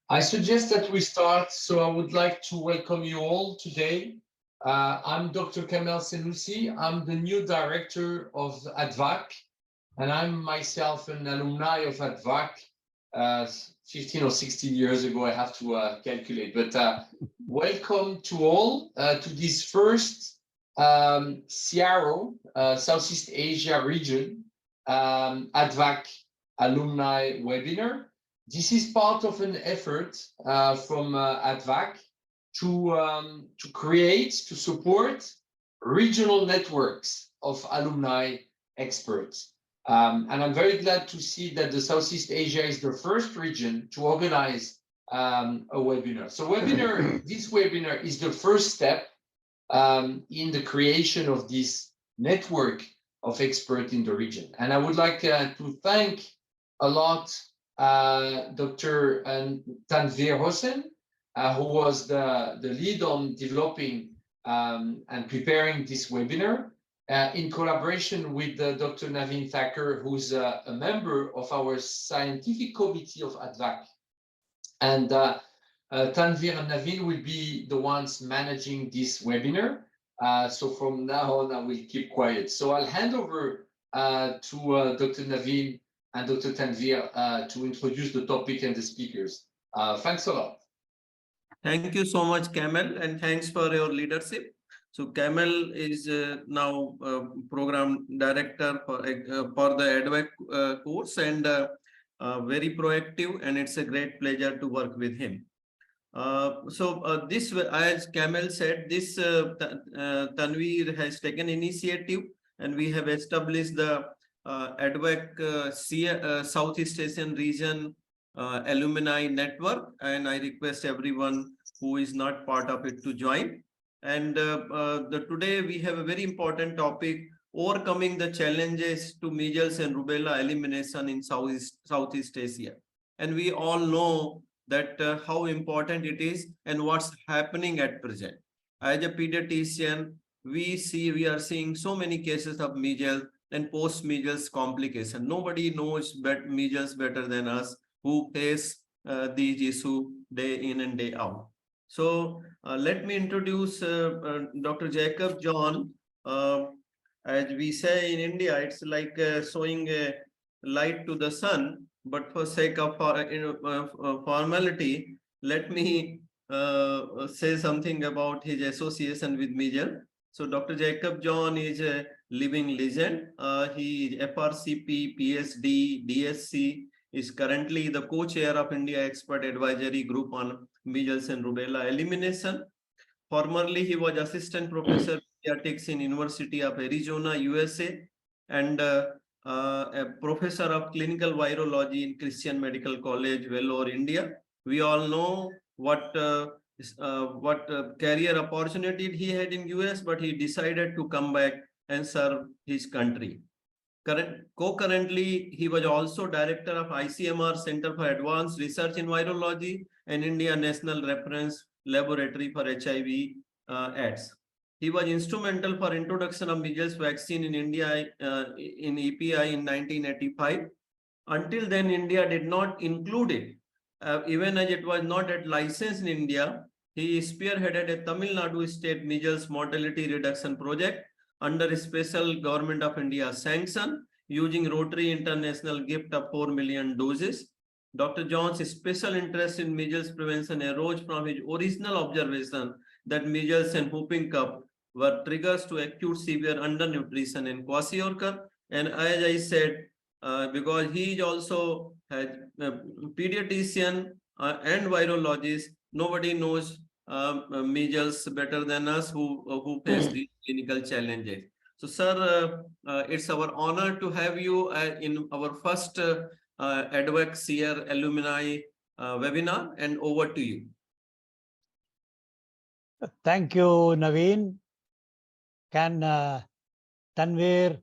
I suggest that we start. So I would like to welcome you all today. I'm Dr. Kamel Senussi. I'm the new director of ADVAC, and I'm myself an alumni of ADVAC. 15 or 16 years ago, I have to calculate. But welcome to all to this first CRO, Southeast Asia region, ADVAC Alumni webinar. This is part of an effort from ADVAC to create, to support regional networks of alumni experts. And I'm very glad to see that the Southeast Asia is the first region to organize a webinar. So this webinar is the first step in the creation of this network of experts in the region. And I would like to thank a lot Dr. Tanvir Hossen, who was the lead on developing and preparing this webinar in collaboration with Dr. Naveen Thacker, who's a member of our scientific committee of ADVAC. And Tanvir and Naveen will be the ones managing this webinar. So from now on, I will keep quiet. So I'll hand over to Dr. Naveen and Dr. Tanvir to introduce the topic and the speakers. Thanks a lot. Thank you so much, Kamel, and thanks for your leadership. So Kamel is now program director for the ADVAC course, and very proactive, and it's a great pleasure to work with him. This, as Kamel said, this Tanvir has taken initiative, and we have established the ADVAC Southeast Asian region alumni network, and I request everyone who is not part of it to join. And today we have a very important topic: overcoming the challenges to measles and rubella elimination in Southeast Asia. And we all know that how important it is and what's happening at present. As a pediatrician, we are seeing so many cases of measles and post-measles complication. Nobody knows measles better than us, who face these issues day in and day out. So let me introduce Dr. Jacob John. As we say in India, it's like showing a light to the sun. But for sake of formality, let me say something about his association with measles. So Dr. Jacob John is a living legend. He is FRCP, PhD, DSc, is currently the co-chair of India Expert Advisory Group on Measles and Rubella Elimination. Formerly, he was assistant professor of pediatrics in University of Arizona, USA, and a professor of clinical virology in Christian Medical College, Vellore, India. We all know what career opportunity he had in US, but he decided to come back and serve his country. Concurrently, he was also director of ICMR Center for Advanced Research in Virology and India National Reference Laboratory for HIV/AIDS. He was instrumental for introduction of measles vaccine in India in EPI in 1985. Until then, India did not include it. Even as it was not at license in India, he spearheaded a Tamil Nadu state measles mortality reduction project under a special Government of India sanction, using Rotary International gift of 4 million doses. Dr. John's special interest in measles prevention arose from his original observation that measles and whooping cough were triggers to acute severe undernutrition in kwashiorkor. And as I said, because he is also a pediatrician and virologist, nobody knows measles better than us who face these clinical challenges. So, sir, it's our honor to have you in our first ADVAC SEER alumni webinar, and over to you. Thank you, Naveen. Can Tanvir,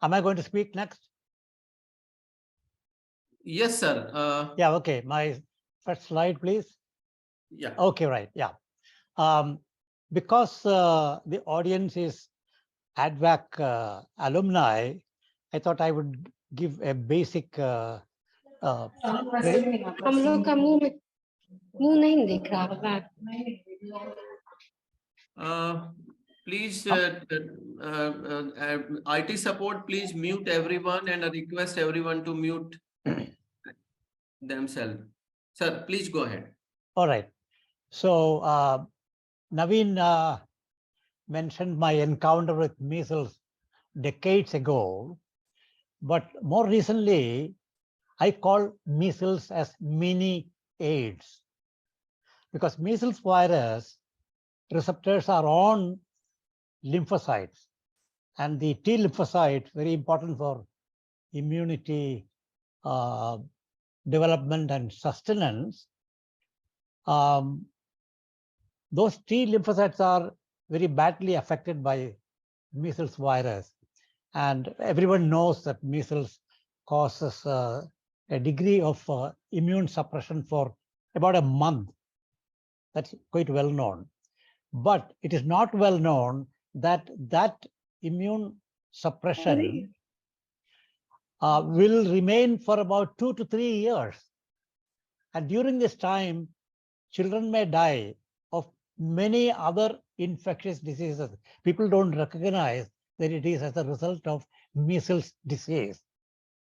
am I going to speak next? Yes, sir. Yeah, okay. My first slide, please. Yeah. Okay, right. Yeah. Because the audience is ADVAC alumni, I thought I would give a basic ready? हम लोग का मुंह नहीं दिख रहा है। Please, IT support, please mute everyone and request everyone to mute themselves. Sir, please go ahead. All right. So Naveen mentioned my encounter with measles decades ago, but more recently, I call measles as mini AIDS, because measles virus receptors are on lymphocytes, and the T lymphocytes, very important for immunity development and sustenance. Those T lymphocytes are very badly affected by measles virus, and everyone knows that measles causes a degree of immune suppression for about a month. That's quite well known. But it is not well known that that immune suppression will remain for about 2 to 3 years. And during this time, children may die of many other infectious diseases. People don't recognize that it is as a result of measles disease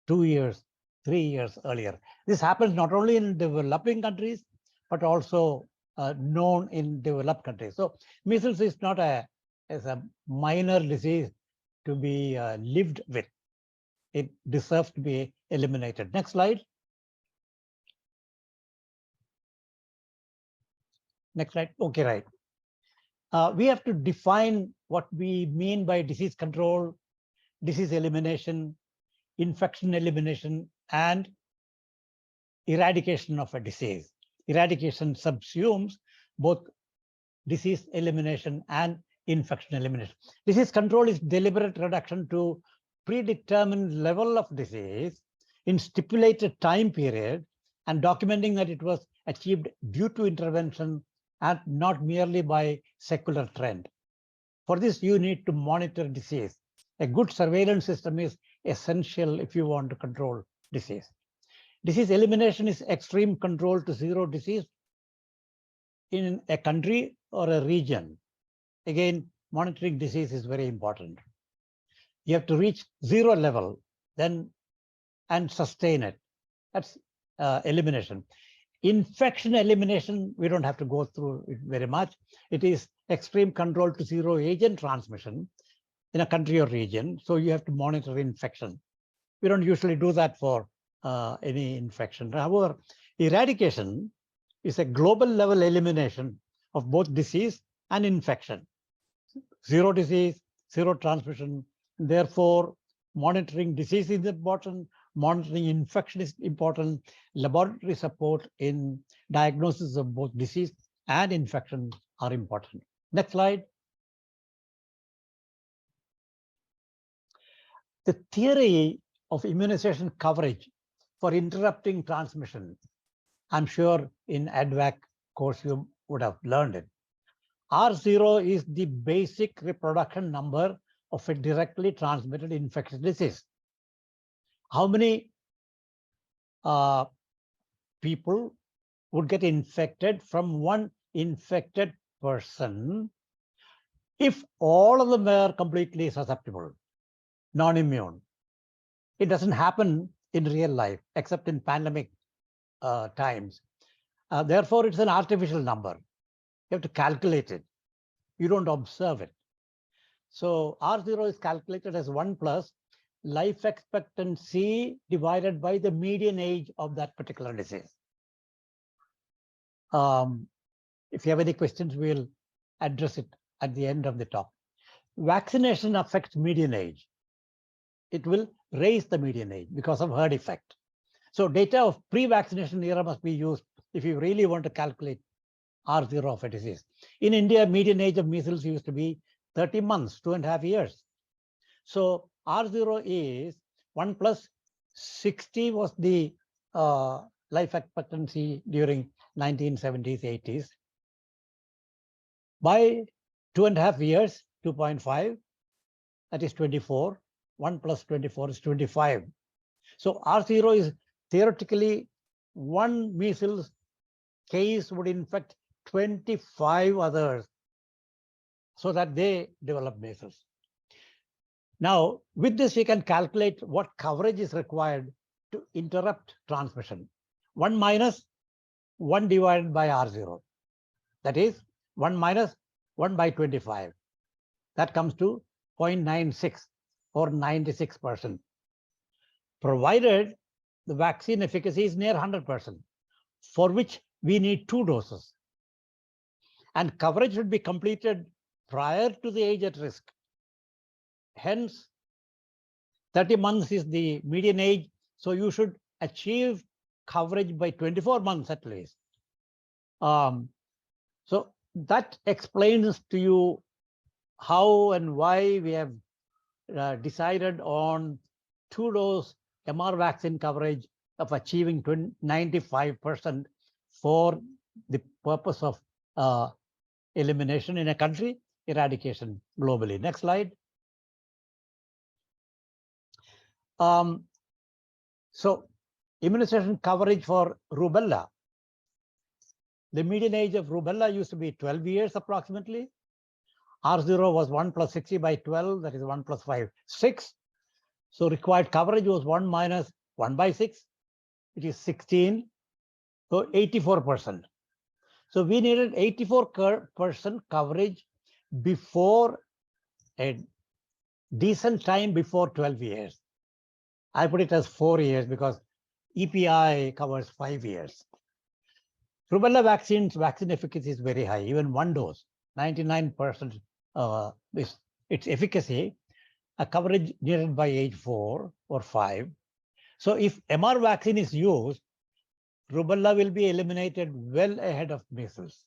2 years, 3 years earlier. This happens not only in developing countries, but also known in developed countries. So measles is not as a minor disease to be lived with. It deserves to be eliminated. Next slide. Next slide. Okay, right. We have to define what we mean by disease control, disease elimination, infection elimination, and eradication of a disease. Eradication subsumes both disease elimination and infection elimination. Disease control is deliberate reduction to predetermined level of disease in stipulated time period and documenting that it was achieved due to intervention and not merely by secular trend. For this, you need to monitor disease. A good surveillance system is essential if you want to control disease. Disease elimination is extreme control to zero disease in a country or a region. Again, monitoring disease is very important. You have to reach zero level, then and sustain it. That's elimination. Infection elimination, we don't have to go through it very much. It is extreme control to zero agent transmission in a country or region. So you have to monitor infection. We don't usually do that for any infection. However, eradication is a global level elimination of both disease and infection. Zero disease, zero transmission. Therefore, monitoring disease is important, monitoring infection is important, laboratory support in diagnosis of both disease and infection are important. Next slide. The theory of immunization coverage for interrupting transmission, I'm sure in ADVAC course you would have learned it. R0 is the basic reproduction number of a directly transmitted infectious disease. How many people would get infected from one infected person if all of them were completely susceptible, non-immune? It doesn't happen in real life, except in pandemic times. Therefore, it's an artificial number. You have to calculate it. You don't observe it. So R0 is calculated as 1 plus life expectancy divided by the median age of that particular disease. If you have any questions, we'll address it at the end of the talk. Vaccination affects median age. It will raise the median age because of herd effect. So data of pre-vaccination era must be used if you really want to calculate R0 of a disease. In India, median age of measles used to be 30 months, 2.5 years. So R0 is 1 plus 60 was the life expectancy during 1970s, 80s. By 2.5 years, 2.5, that is 24. 1 plus 24 is 25. So R0 is theoretically, one measles case would infect 25 others so that they develop measles. Now, with this, we can calculate what coverage is required to interrupt transmission. 1 minus 1 divided by R0. That is 1 minus 1 by 25. That comes to 0.96 or 96%. Provided the vaccine efficacy is near 100%, for which we need 2 doses. And coverage should be completed prior to the age at risk. Hence, 30 months is the median age, so you should achieve coverage by 24 months at least. So that explains to you how and why we have decided on 2-dose MR vaccine coverage of achieving 95% for the purpose of elimination in a country, eradication globally. Next slide. So immunization coverage for rubella. The median age of rubella used to be 12 years approximately. R0 was 1 plus 60 by 12, that is 1 plus 5, 6. So required coverage was 1 minus 1 by 6, which is 16, so 84%. So we needed 84% coverage before a decent time before 12 years. I put it as 4 years because EPI covers 5 years. Rubella vaccine efficacy is very high, even 1 dose, 99% its efficacy, a coverage needed by age 4 or 5. So if MR vaccine is used, rubella will be eliminated well ahead of measles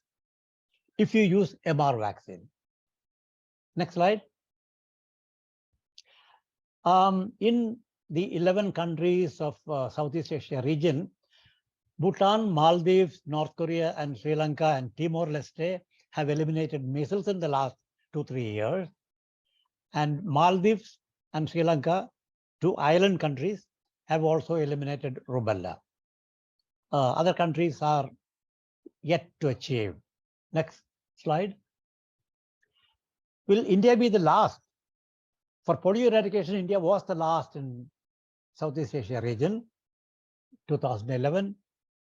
if you use MR vaccine. Next slide. In the 11 countries of Southeast Asia region, Bhutan, Maldives, North Korea, and Sri Lanka and Timor-Leste have eliminated measles in the last 2-3 years. And Maldives and Sri Lanka, 2 island countries, have also eliminated rubella. Other countries are yet to achieve. Next slide. Will India be the last? For polio eradication, India was the last in Southeast Asia region, 2011,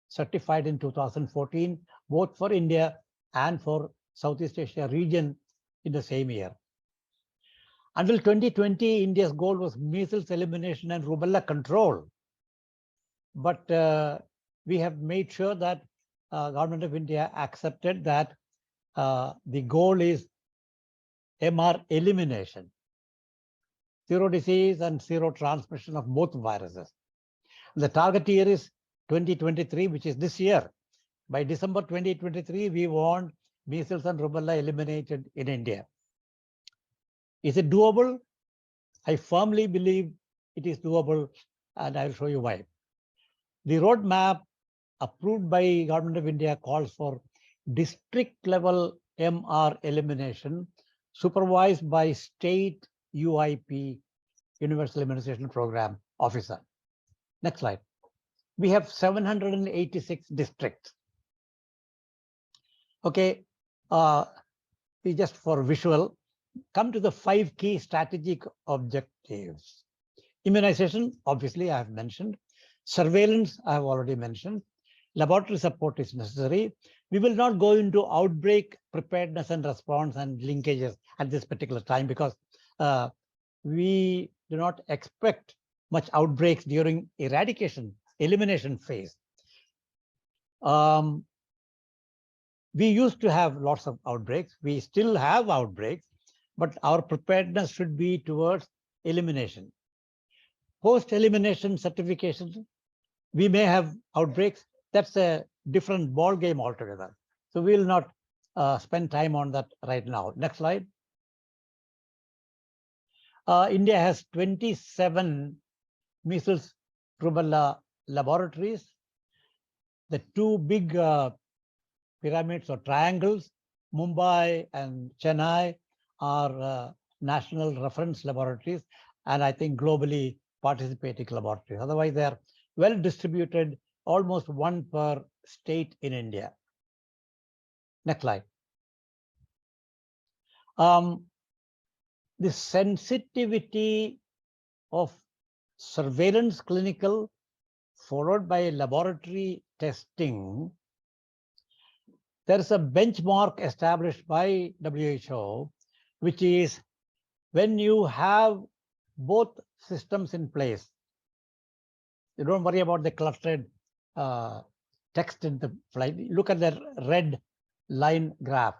certified in 2014, both for India and for Southeast Asia region in the same year. Until 2020, India's goal was measles elimination and rubella control. But we have made sure that Government of India accepted that the goal is MR elimination, zero disease and zero transmission of both viruses. The target year is 2023, which is this year. By December 2023, we want measles and rubella eliminated in India. Is it doable? I firmly believe it is doable, and I'll show you why. The roadmap approved by Government of India calls for district level MR elimination supervised by state UIP, Universal Immunization Program officer. Next slide. We have 786 districts. Okay, just for visual, come to the 5 key strategic objectives. Immunization, obviously, I have mentioned. Surveillance, I have already mentioned. Laboratory support is necessary. We will not go into outbreak preparedness and response and linkages at this particular time because we do not expect much outbreaks during elimination phase. We used to have lots of outbreaks. We still have outbreaks, but our preparedness should be towards elimination. Post-elimination certification, we may have outbreaks. That's a different ball game altogether. So we will not spend time on that right now. Next slide. India has 27 measles rubella laboratories. The 2 big pyramids or triangles, Mumbai and Chennai, are national reference laboratories, and I think globally participating laboratories. Otherwise, they are well distributed, almost one per state in India. Next slide. The sensitivity of surveillance clinical followed by laboratory testing. There is a benchmark established by WHO, which is when you have both systems in place, you don't worry about the clustered text in the slide. Look at the red line graph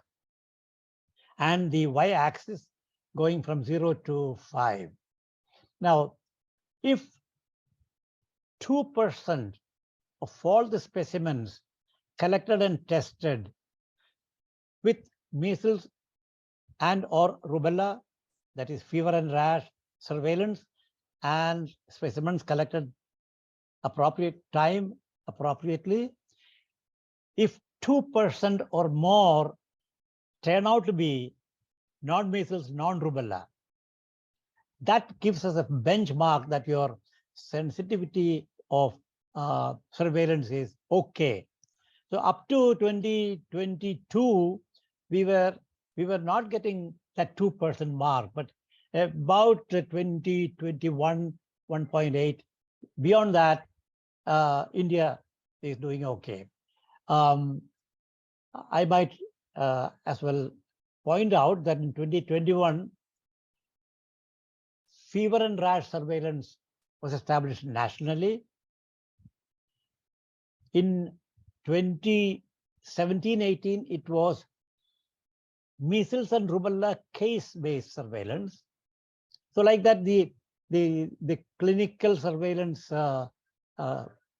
and the y-axis going from 0 to 5. Now, if 2% of all the specimens collected and tested with measles and or rubella, that is fever and rash surveillance, and specimens collected appropriate time appropriately, if 2% or more turn out to be non-measles, non-rubella, that gives us a benchmark that your sensitivity of surveillance is okay. So up to 2022, we were not getting that 2% mark, but about 2021, 1.8. Beyond that, India is doing okay. I might as well point out that in 2021, fever and rash surveillance was established nationally. In 2017-18, it was measles and rubella case-based surveillance. So like that, the clinical surveillance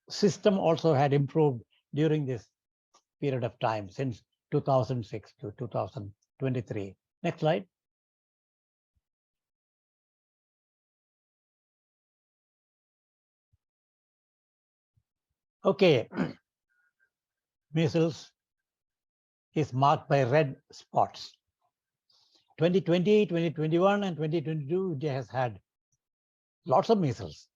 system also had improved during this period of time since 2006 to 2023. Next slide. Okay, measles is marked by red spots. 2020, 2021, and 2022, India has had lots of measles.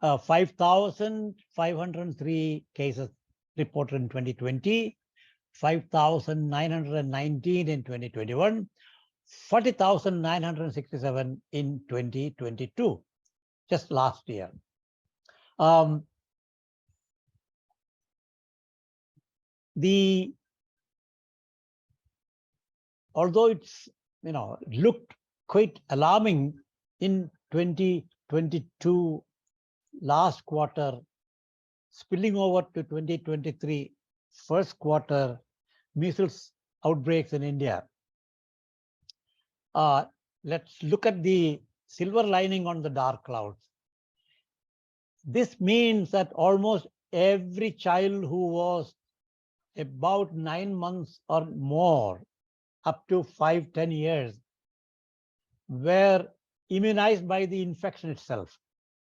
5,503 cases reported in 2020, 5,919 in 2021, 40,967 in 2022, just last year. Although it's looked quite alarming in 2022 last quarter, spilling over to 2023 first quarter, measles outbreaks in India. Let's look at the silver lining on the dark clouds. This means that almost every child who was about 9 months or more, up to 5-10 years, were immunized by the infection itself.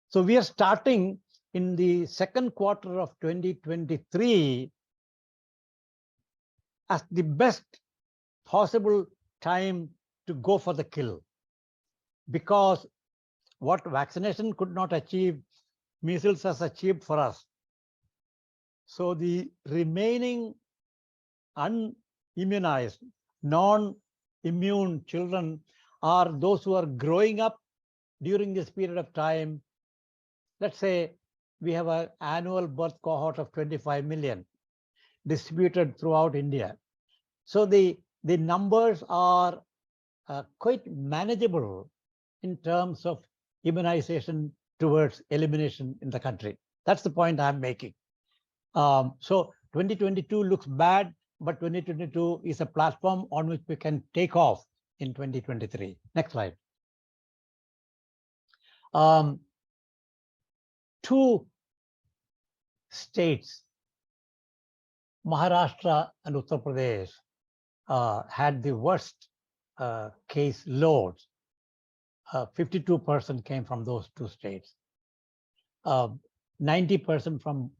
So we are starting in the second quarter of 2023 as the best possible time to go for the kill, because what vaccination could not achieve, measles has achieved for us. So the remaining unimmunized, non-immune children are those who are growing up during this period of time. Let's say we have an annual birth cohort of 25 million distributed throughout India. So the numbers are quite manageable in terms of immunization towards elimination in the country. That's the point I'm making. So 2022 looks bad, but 2022 is a platform on which we can take off in 2023. Next slide. 2 states, Maharashtra and Uttar Pradesh, had the worst case loads. 52% came from those 2 states. 90% from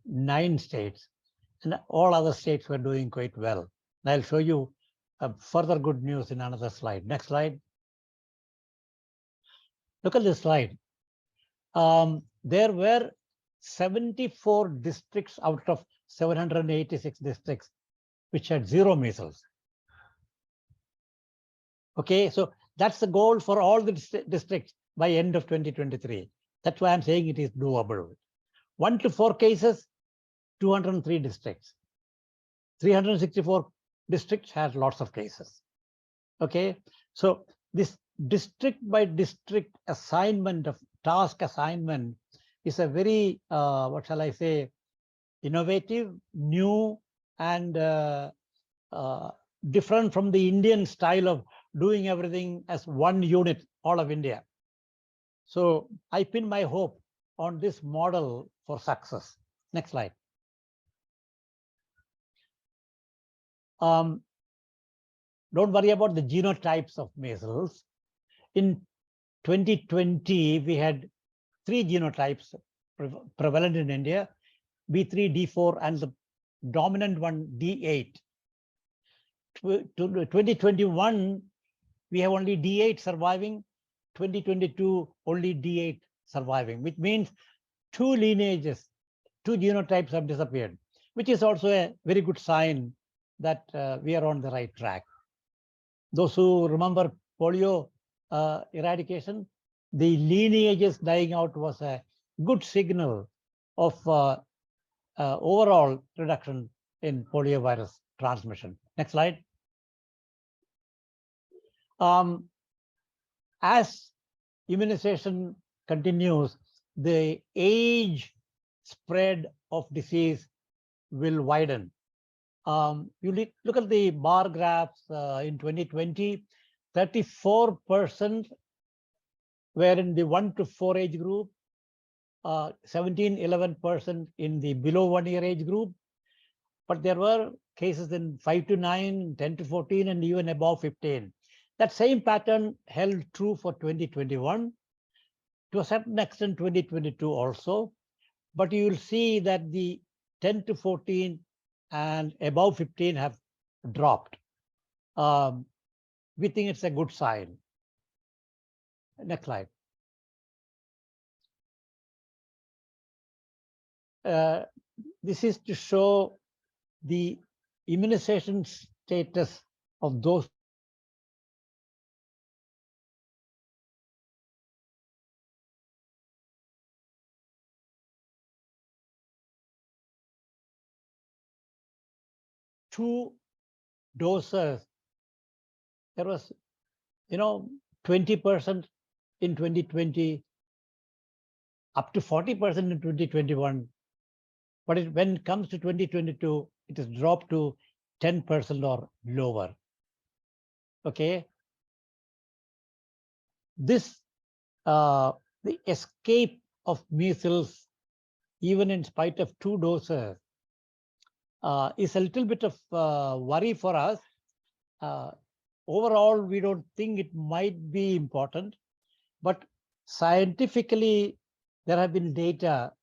9 states, and all other states were doing quite well. And I'll show you further good news in another slide. Next slide. Look at this slide. there were 74 districts out of 786 districts which had zero measles. Okay, so that's the goal for all the districts by end of 2023. That's why I'm saying it is doable. 1 to 4 cases, 203 districts. 364 districts had lots of cases. Okay, so this district by district assignment of task assignment is a very, what shall I say, innovative, new, and different from the Indian style of doing everything as one unit, all of India. So I pin my hope on this model for success. Next slide. Don't worry about the genotypes of measles. In 2020, we had 3 genotypes prevalent in India, B3, D4, and the dominant one, D8. 2021, we have only D8 surviving. 2022, only D8 surviving, which means 2 lineages, 2 genotypes have disappeared, which is also a very good sign that we are on the right track. Those who remember polio eradication, the lineages dying out was a good signal of overall reduction in poliovirus transmission. Next slide. As immunization continues, the age spread of disease will widen. You look at the bar graphs in 2020, 34% were in the 1 to 4 age group, 11% in the below 1 year age group, but there were cases in 5 to 9, 10 to 14, and even above 15. That same pattern held true for 2021, to a certain extent 2022 also, but you will see that the 10 to 14 and above 15 have dropped. We think it's a good sign. Next slide. This is to show the immunization status of those two doses. There was, 20% in 2020, up to 40% in 2021. But when it comes to 2022, it has dropped to 10% or lower. Okay. This, the escape of measles, even in spite of 2 doses, is a little bit of worry for us. Overall, we don't think it might be important, but scientifically, there have been data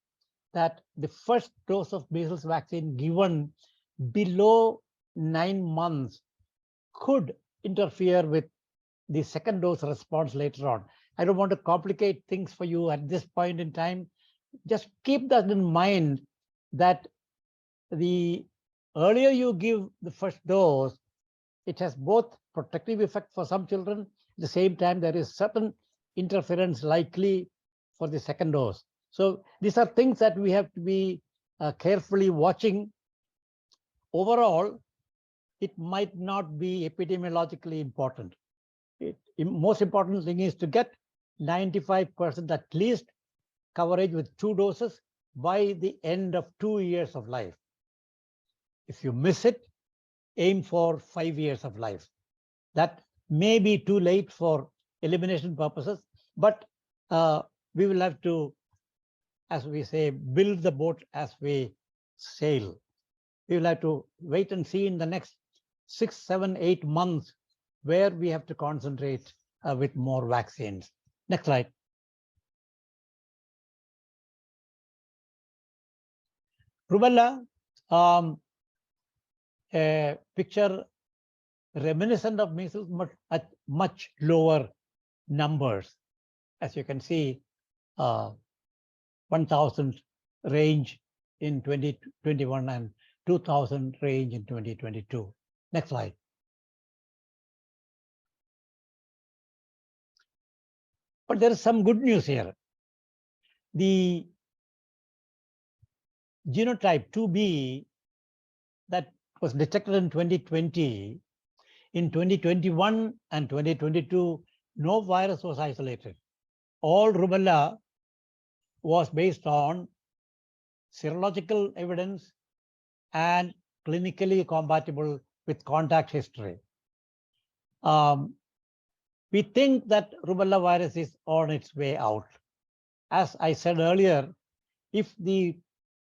that the first dose of measles vaccine given below 9 months could interfere with the second dose response later on. I don't want to complicate things for you at this point in time. Just keep that in mind, that the earlier you give the first dose, it has both protective effect for some children. At the same time, there is certain interference likely for the second dose. So these are things that we have to be carefully watching. Overall, it might not be epidemiologically important. Most important thing is to get 95% at least coverage with 2 doses by the end of 2 years of life. If you miss it, aim for 5 years of life. That may be too late for elimination purposes, but we will have to, as we say, build the boat as we sail. We will have to wait and see in the next 6, 7, 8 months where we have to concentrate with more vaccines. Next slide. Rubella, a picture reminiscent of measles, but at much lower numbers. As you can see, 1,000 range in 2021 and 2,000 range in 2022. Next slide. But there is some good news here. The genotype 2B that was detected in 2020, in 2021 and 2022, no virus was isolated. All rubella was based on serological evidence and clinically compatible with contact history. We think that rubella virus is on its way out. As I said earlier, if the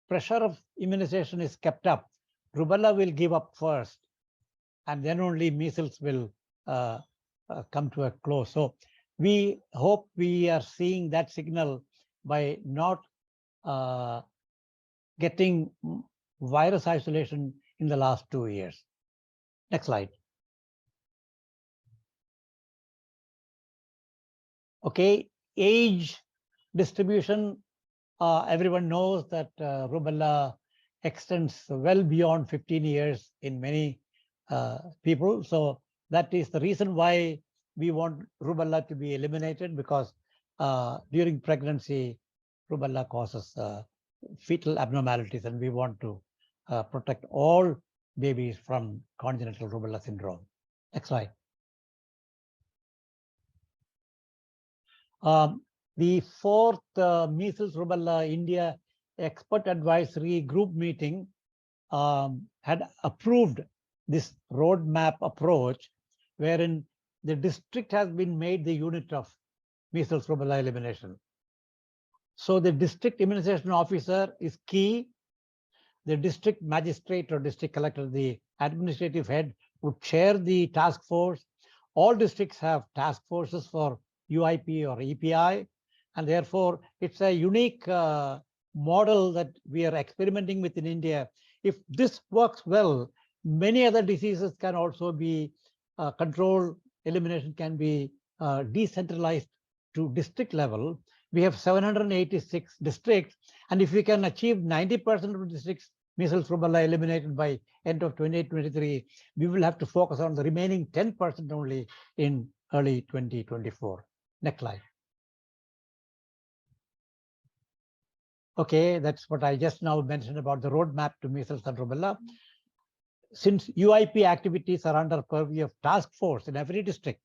pressure of immunization is kept up, rubella will give up first, and then only measles will come to a close. So we hope we are seeing that signal by not getting virus isolation in the last 2 years. Next slide. Okay, age distribution. Everyone knows that rubella extends well beyond 15 years in many people. So that is the reason why we want rubella to be eliminated, because during pregnancy, rubella causes fetal abnormalities, and we want to protect all babies from congenital rubella syndrome. Next slide. The fourth Measles Rubella India Expert Advisory Group meeting had approved this roadmap approach, wherein the district has been made the unit of measles rubella elimination. So the district immunization officer is key. The district magistrate or district collector, the administrative head, would chair the task force. All districts have task forces for UIP or EPI, and therefore it's a unique model that we are experimenting with in India. If this works well, many other diseases can also be controlled. Elimination can be decentralized to district level. We have 786 districts, and if we can achieve 90% of districts measles rubella eliminated by end of 2023, we will have to focus on the remaining 10% only in early 2024. Next slide. Okay, that's what I just now mentioned about the roadmap to measles and rubella. Since UIP activities are under purview of task force in every district,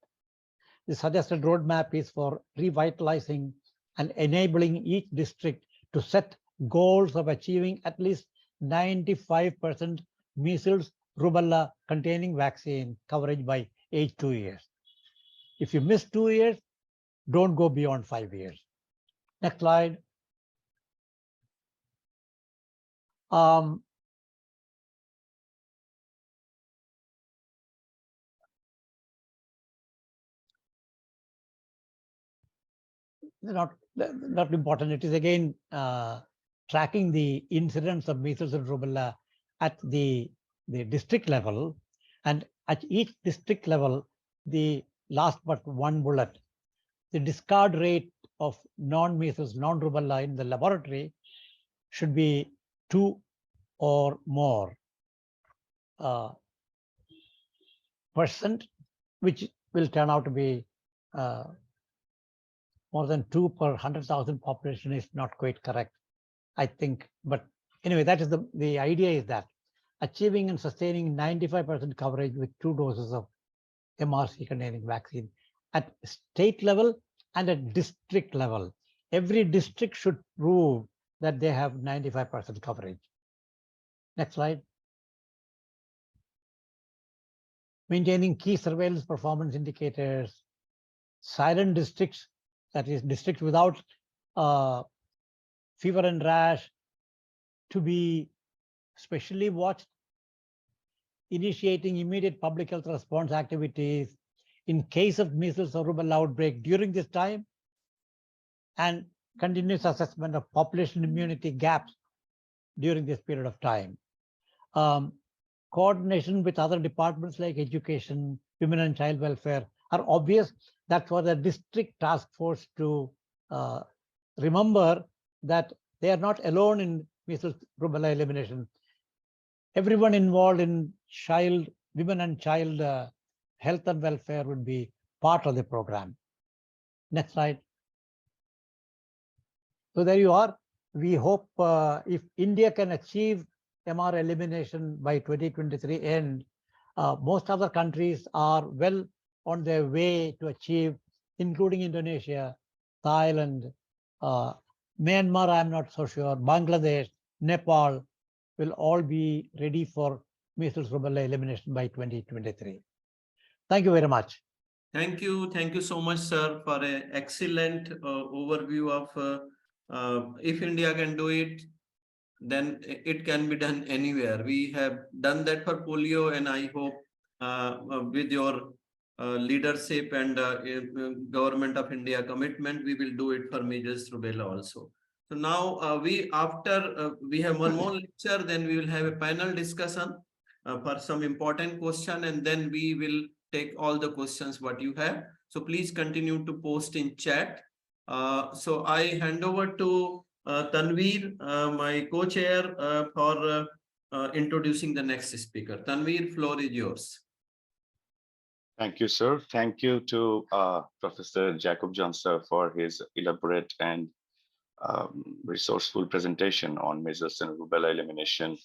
the suggested roadmap is for revitalizing and enabling each district to set goals of achieving at least 95% measles rubella containing vaccine coverage by age 2 years. If you miss 2 years, don't go beyond 5 years. Next slide. Not important. It is again tracking the incidence of measles and rubella at the district level, and at each district level, the last but one bullet, the discard rate of non-measles, non-rubella in the laboratory should be 2 or more %, which will turn out to be more than 2 per 100,000 population is not quite correct, I think. But anyway, that is the idea is that achieving and sustaining 95% coverage with 2 doses of MRC containing vaccine at state level and at district level. Every district should prove that they have 95% coverage. Next slide. Maintaining key surveillance performance indicators, silent districts, that is districts without fever and rash, to be specially watched, initiating immediate public health response activities in case of measles or rubella outbreak during this time, and continuous assessment of population immunity gaps during this period of time. Coordination with other departments like education, women and child welfare are obvious. That's for the district task force to remember that they are not alone in measles rubella elimination. Everyone involved in women and child health and welfare would be part of the program. Next slide. So there you are. We hope if India can achieve MR elimination by 2023 end, most other countries are well on their way to achieve, including Indonesia, Thailand, Myanmar, I'm not so sure, Bangladesh, Nepal will all be ready for measles rubella elimination by 2023. Thank you very much. Thank you so much, sir, for an excellent overview of if India can do it, then it can be done anywhere. We have done that for polio, and I hope with your leadership and government of India commitment, we will do it for measles rubella also. So now we have one more lecture, then we will have a panel discussion for some important question, and then we will take all the questions what you have. So please continue to post in chat. So I hand over to Tanvir, my co-chair, for introducing the next speaker. Tanvir, floor is yours. Thank you, sir. Thank you to Professor Jacob Johnson for his elaborate and resourceful presentation on measles and rubella elimination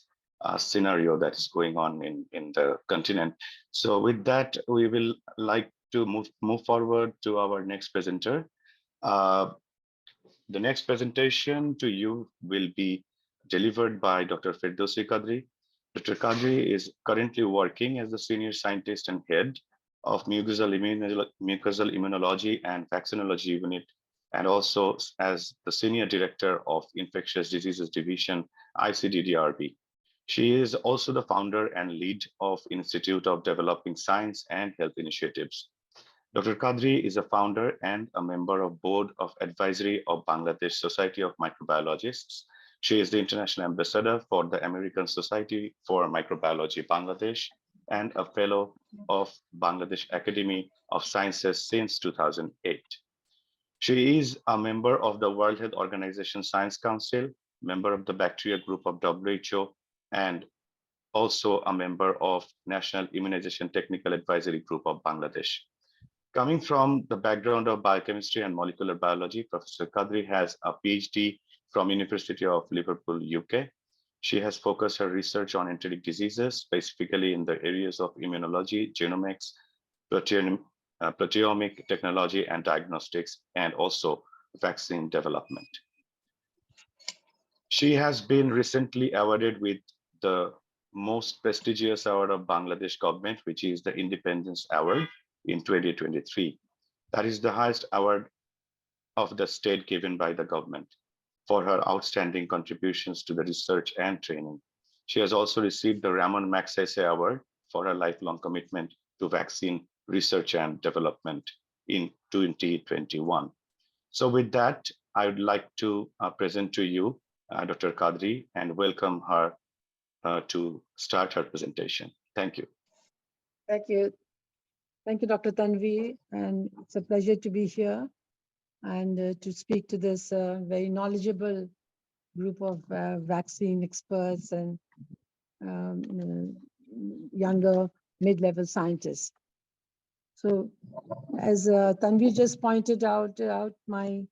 scenario that is going on in the continent. So with that, we will like to move forward to our next presenter. The next presentation to you will be delivered by Dr. Firdausi Qadri. Dr. Qadri is currently working as the senior scientist and head of Mucosal Immunology and Vaccinology unit, and also as the senior director of Infectious Diseases Division, ICDDR. She is also the founder and lead of Institute of Developing Science and Health Initiatives. Dr. Qadri is a founder and a member of Board of Advisory of Bangladesh Society of Microbiologists. She is the international ambassador for the American Society for Microbiology Bangladesh and a fellow of Bangladesh Academy of Sciences since 2008. She is a member of the World Health Organization Science Council, member of the Bacteria Group of WHO, and also a member of National Immunization Technical Advisory Group of Bangladesh. Coming from the background of biochemistry and molecular biology, Professor Qadri has a PhD from University of Liverpool, UK. She has focused her research on enteric diseases, specifically in the areas of immunology, genomics, proteomic technology and diagnostics, and also vaccine development. She has been recently awarded with the most prestigious award of Bangladesh government, which is the Independence Award in 2023. That is the highest award of the state given by the government for her outstanding contributions to the research and training. She has also received the Ramon Magsaysay Award for her lifelong commitment to vaccine research and development in 2021. So with that, I would like to present to you Dr. Qadri and welcome her to start her presentation. Thank you. Thank you. Thank you, Dr. Tanvir, and it's a pleasure to be here and to speak to this very knowledgeable group of vaccine experts and younger mid-level scientists. So as Tanvir just pointed out, my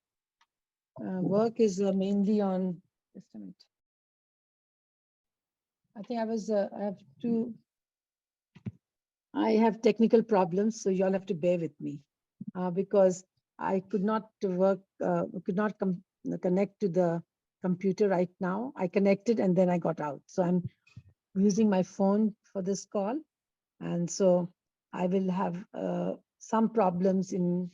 work is mainly on, just a minute. I think I have technical problems, so y'all have to bear with me because I could not connect to the computer right now. I connected and then I got out. So I'm using my phone for this call. And so I will have some problems in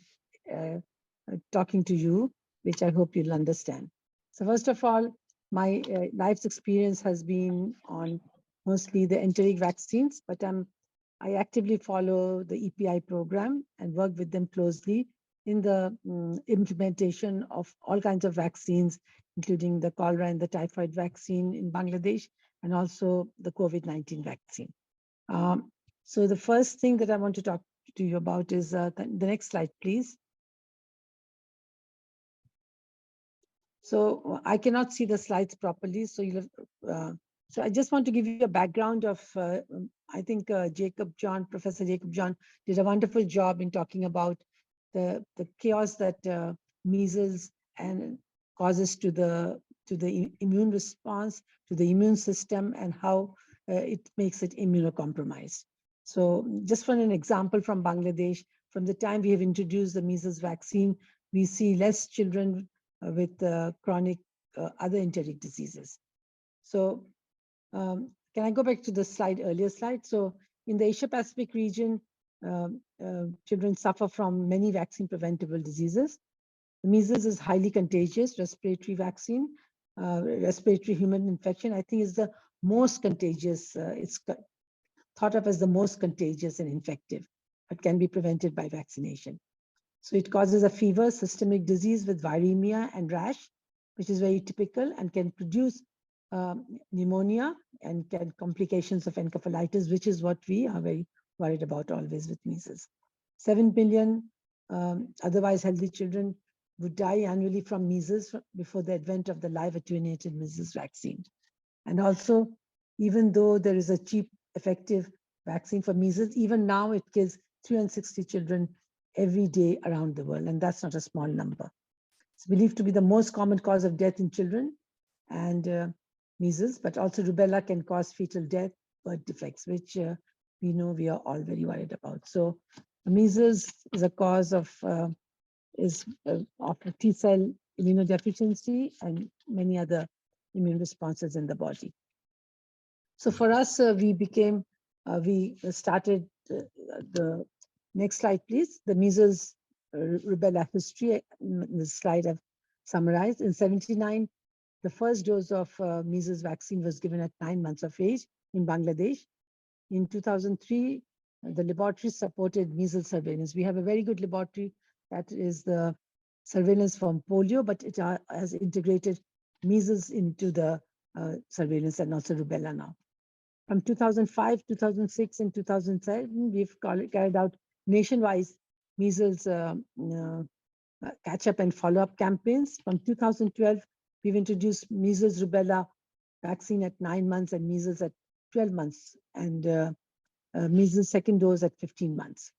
talking to you, which I hope you'll understand. So first of all, my life's experience has been on mostly the enteric vaccines, but I actively follow the EPI program and work with them closely in the implementation of all kinds of vaccines, including the cholera and the typhoid vaccine in Bangladesh, and also the COVID-19 vaccine. So the first thing that I want to talk to you about is the next slide, please. So I cannot see the slides properly. So so I just want to give you a background of, I think Professor Jacob John did a wonderful job in talking about the chaos that measles and causes to the immune response, to the immune system, and how it makes it immunocompromised. So just for an example from Bangladesh, from the time we have introduced the measles vaccine, we see less children with chronic other enteric diseases. So can I go back to the earlier slide? So in the Asia Pacific region, children suffer from many vaccine preventable diseases. The measles is highly contagious respiratory vaccine. Respiratory human infection, I think, is the most contagious. It's thought of as the most contagious and infective, but can be prevented by vaccination. So it causes a fever, systemic disease with viremia and rash, which is very typical and can produce pneumonia and can complications of encephalitis, which is what we are very worried about always with measles. 7 billion otherwise healthy children would die annually from measles before the advent of the live attenuated measles vaccine. And also, even though there is a cheap, effective vaccine for measles, even now it kills 360 children every day around the world, and that's not a small number. It's believed to be the most common cause of death in children, and measles, but also rubella can cause fetal death, birth defects, which we know we are all very worried about. So measles is a cause of T-cell immunodeficiency and many other immune responses in the body. So for us, we started the next slide, please. The measles rubella history. The slide I've summarized. In 1979, the first dose of measles vaccine was given at 9 months of age in Bangladesh. In 2003, the laboratory supported measles surveillance. We have a very good laboratory that is the surveillance from polio, but it has integrated measles into the surveillance and also rubella now. From 2005, 2006, and 2007, we've carried out nationwide measles catch-up and follow-up campaigns. From 2012, we've introduced measles rubella vaccine at 9 months and measles at 12 months, and measles second dose at 15 months.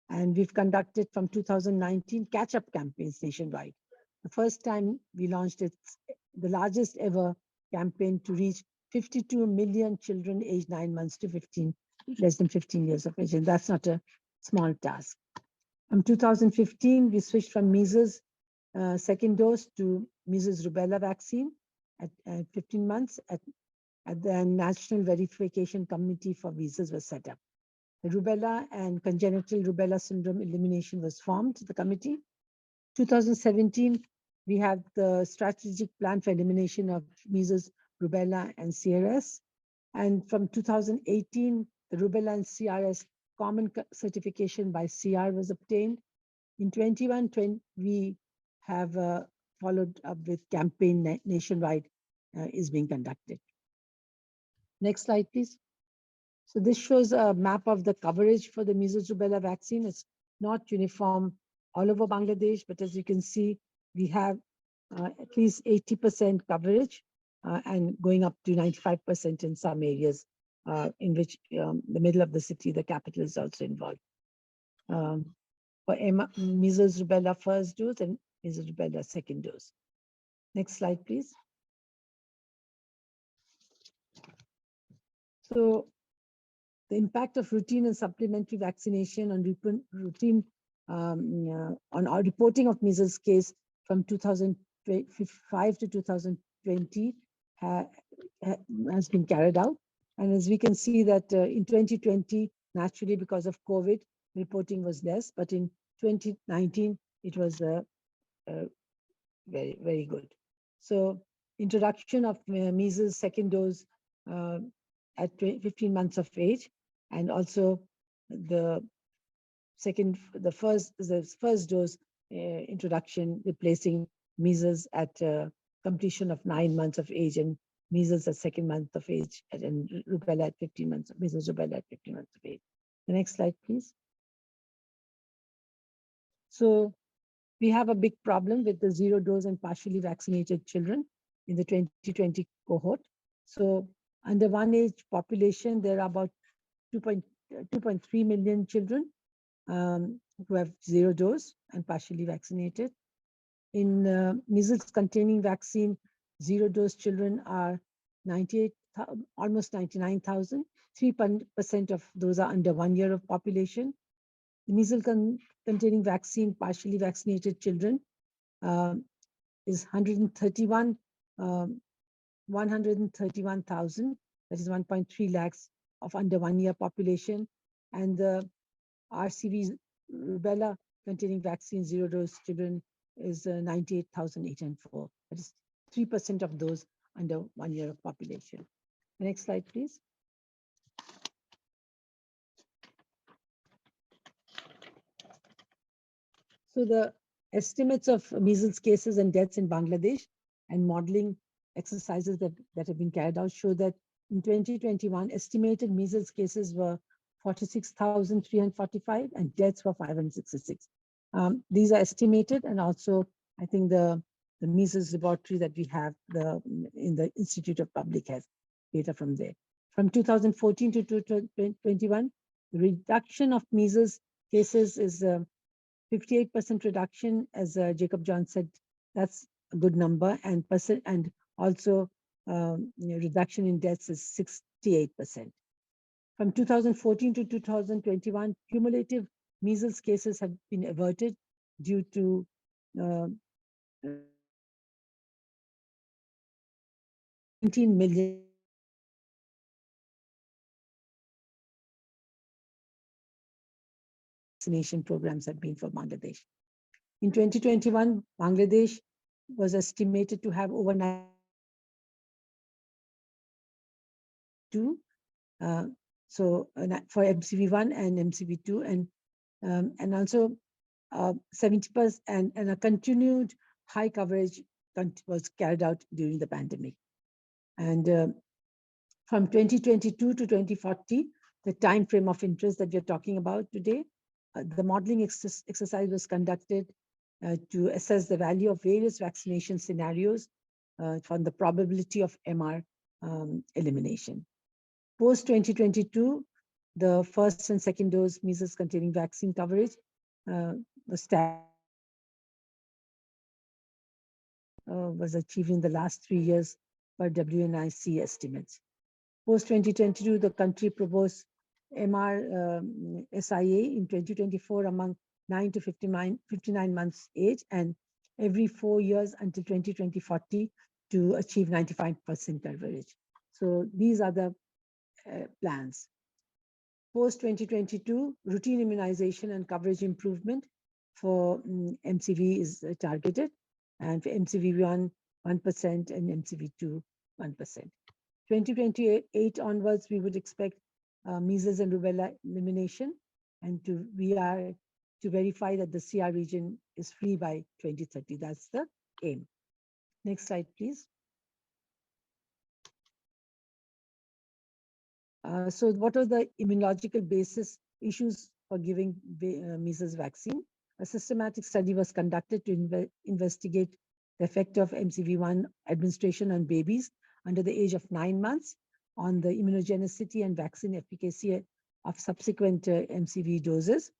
And we've conducted from 2019 catch-up campaigns nationwide. The first time we launched it, the largest ever campaign to reach 52 million children aged 9 months to less than 15 years of age, and that's not a small task. From 2015, we switched from measles second dose to measles rubella vaccine at 15 months. At the National Verification Committee for Measles was set up. The rubella and congenital rubella syndrome elimination was formed, the committee. 2017, we had the strategic plan for elimination of measles, rubella, and CRS. And from 2018, the rubella and CRS common certification by CR was obtained. In 2021, we have followed up with campaign nationwide is being conducted. Next slide, please. So this shows a map of the coverage for the measles rubella vaccine. It's not uniform all over Bangladesh, but as you can see, we have at least 80% coverage and going up to 95% in some areas in which the middle of the city, the capital, is also involved. For measles rubella first dose and measles rubella second dose. Next slide, please. So the impact of routine and supplementary vaccination on routine on our reporting of measles case from 2005 to 2020 has been carried out. And as we can see that in 2020, naturally because of COVID, reporting was less, but in 2019, it was very, very good. So introduction of measles second dose at 15 months of age, and also the first dose introduction replacing measles at completion of 9 months of age, and measles at second month of age, and rubella at 15 months, measles rubella at 15 months of age. The next slide, please. So We have a big problem with the 0-dose and partially vaccinated children in the 2020 cohort. So under one age population, there are about 2.3 million children who have 0-dose and partially vaccinated. In measles containing vaccine, 0-dose children are 98, almost 99,000. 3% of those are under 1 year of population. The measles containing vaccine, partially vaccinated children is 131,000. That is 1.3 lakhs of under 1 year population. And the RCV Rubella containing vaccine 0-dose children is 98,804. That is 3% of those under 1 year of population. The next slide, please. So the estimates of measles cases and deaths in Bangladesh and modeling exercises that have been carried out show that in 2021, estimated measles cases were 46,345 and deaths were 566. These are estimated, and also I think the measles laboratory that we have in the Institute of Public Health data from there. From 2014 to 2021, the reduction of measles cases is 58% reduction, as Jacob John said. That's a good number, and also reduction in deaths is 68%. From 2014 to 2021, cumulative measles cases have been averted due to 19 million vaccination programs have been for Bangladesh. In 2021, Bangladesh was estimated to have over 92. So for MCV1 and MCV2, and also 70% and a continued high coverage was carried out during the pandemic. And from 2022 to 2040, the time frame of interest that we're talking about today, the modeling exercise was conducted to assess the value of various vaccination scenarios from the probability of MR elimination. Post 2022, the first and second dose measles containing vaccine coverage was achieved in the last 3 years by WNIC estimates. Post 2022, the country proposed MR SIA in 2024 among 9 to 59 months age, and every 4 years until 2040 to achieve 95% coverage. So these are the plans. Post 2022, routine immunization and coverage improvement for MCV is targeted, and for MCV1, 1%, and MCV2, 1%. 2028 onwards, we would expect measles and rubella elimination, and we are to verify that the CR region is free by 2030. That's the aim. Next slide, please. So what are the immunological basis issues for giving measles vaccine? A systematic study was conducted to investigate the effect of MCV1 administration on babies under the age of 9 months on the immunogenicity and vaccine efficacy of subsequent MCV doses.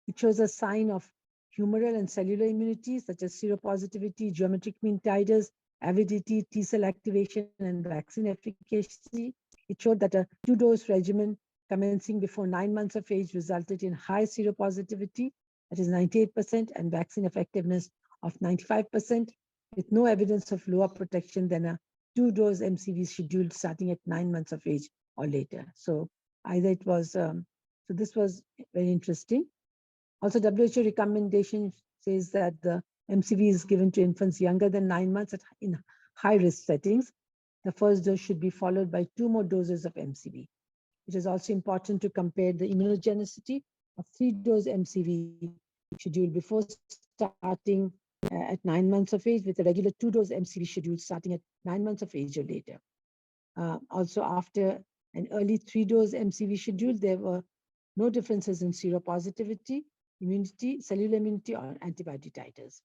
It shows a sign of humoral and cellular immunity, such as seropositivity, geometric mean titers, avidity, T cell activation, and vaccine efficacy. It showed that a 2-dose regimen commencing before 9 months of age resulted in high seropositivity, that is 98%, and vaccine effectiveness of 95%, with no evidence of lower protection than a 2-dose MCV schedule starting at 9 months of age or later. So either it was, so this was very interesting. Also, WHO recommendation says that the MCV is given to infants younger than 9 months in high-risk settings. The first dose should be followed by 2 more doses of MCV. It is also important to compare the immunogenicity of 3-dose MCV schedule before starting at 9 months of age with a regular 2-dose MCV schedule starting at 9 months of age or later. Also, after an early 3-dose MCV schedule, there were no differences in seropositivity immunity, cellular immunity, or antibody titers.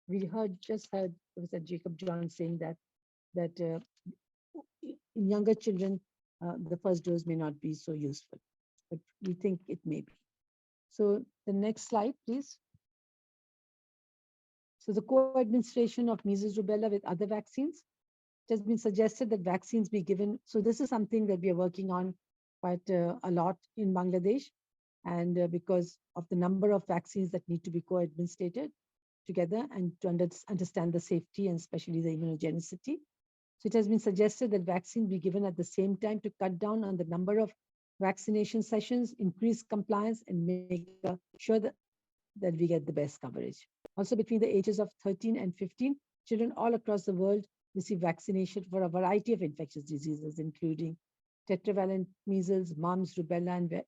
We just heard Professor Jacob John saying that in younger children, the first dose may not be so useful, but we think it may be. So the next slide, please. So the co-administration of measles rubella with other vaccines. It has been suggested that vaccines be given. So this is something that we are working on quite a lot in Bangladesh. And because of the number of vaccines that need to be co-administered together and to understand the safety and especially the immunogenicity. So it has been suggested that vaccines be given at the same time to cut down on the number of vaccination sessions, increase compliance, and make sure that we get the best coverage. Also, between the ages of 13 and 15, children all across the world receive vaccination for a variety of infectious diseases, including tetravalent measles, mumps, rubella, and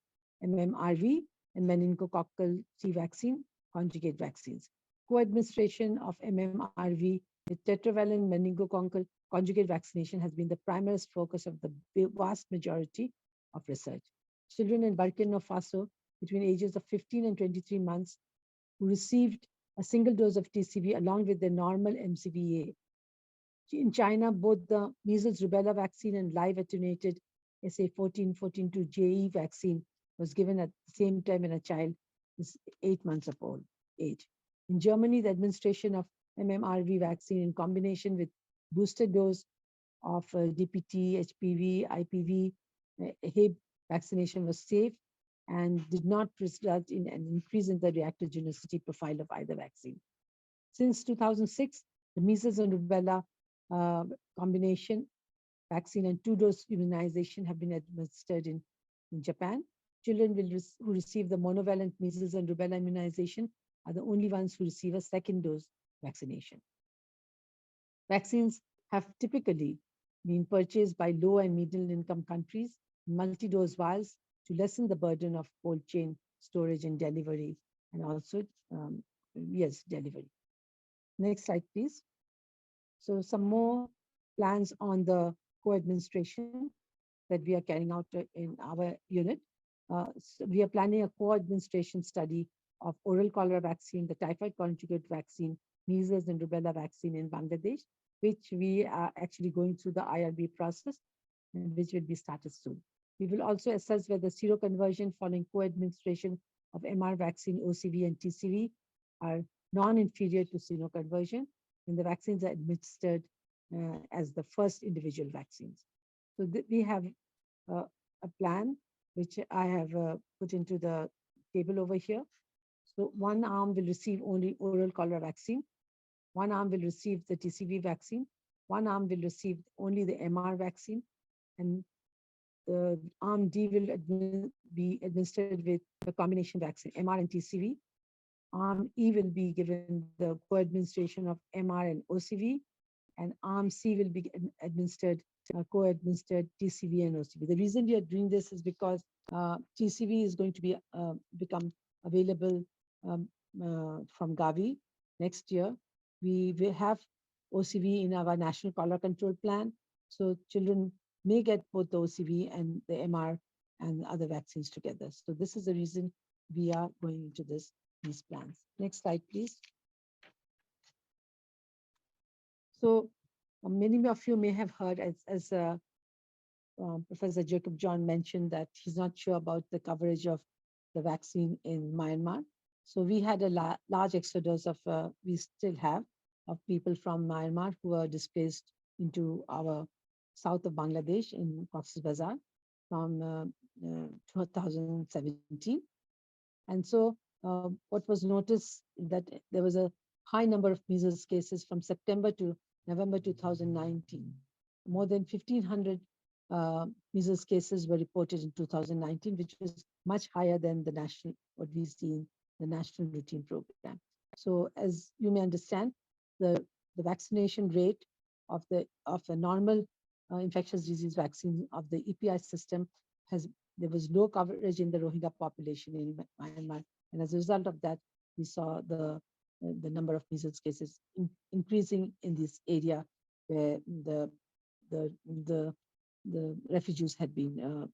MMRV, and meningococcal C vaccine, conjugate vaccines. Co-administration of MMRV with tetravalent meningococcal conjugate vaccination has been the primary focus of the vast majority of research. Children in Burkina Faso between ages of 15 and 23 months who received a single dose of TCV along with their normal MCVA. In China, both the measles rubella vaccine and live attenuated SA14-14-2 JE vaccine was given at the same time when a child is 8 months of age. In Germany, the administration of MMRV vaccine in combination with booster dose of DPT, HPV, IPV, Hib vaccination was safe and did not result in an increase in the reactogenicity profile of either vaccine. Since 2006, the measles and rubella combination vaccine and two-dose immunization have been administered in Japan. Children who receive the monovalent measles and rubella immunization are the only ones who receive a second dose vaccination. Vaccines have typically been purchased by low and middle income countries, multi-dose vials to lessen the burden of cold chain storage and delivery, and also, delivery. Next slide, please. So some more plans on the co-administration that we are carrying out in our unit. So we are planning a co-administration study of oral cholera vaccine, the typhoid conjugate vaccine, measles and rubella vaccine in Bangladesh, which we are actually going through the IRB process, and which will be started soon. We will also assess whether seroconversion following co-administration of MR vaccine, OCV, and TCV are non-inferior to seroconversion when the vaccines are administered as the first individual vaccines. So we have a plan which I have put into the table over here. So one arm will receive only oral cholera vaccine, one arm will receive the TCV vaccine, one arm will receive only the MR vaccine, and the arm D will be administered with the combination vaccine, MR and TCV. Arm E will be given the co-administration of MR and OCV, and Arm C will be administered, co-administered TCV and OCV. The reason we are doing this is because TCV is going to be become available from Gavi next year. We will have OCV in our national cholera control plan, so children may get both the OCV and the MR and other vaccines together. So this is the reason we are going into these plans. Next slide, please. So many of you may have heard as Professor Jacob John mentioned that he's not sure about the coverage of the vaccine in Myanmar. So we had a large exodus of, we still have, of people from Myanmar who are displaced into our south of Bangladesh in Cox's Bazar from 2017. And so what was noticed that there was a high number of measles cases from September to November 2019. More than 1,500 measles cases were reported in 2019, which was much higher than the national, what we see in the national routine program. So as you may understand, the vaccination rate of a normal infectious disease vaccine of the EPI system there was low coverage in the Rohingya population in Myanmar. And as a result of that, we saw the number of measles cases increasing in this area where the refugees had been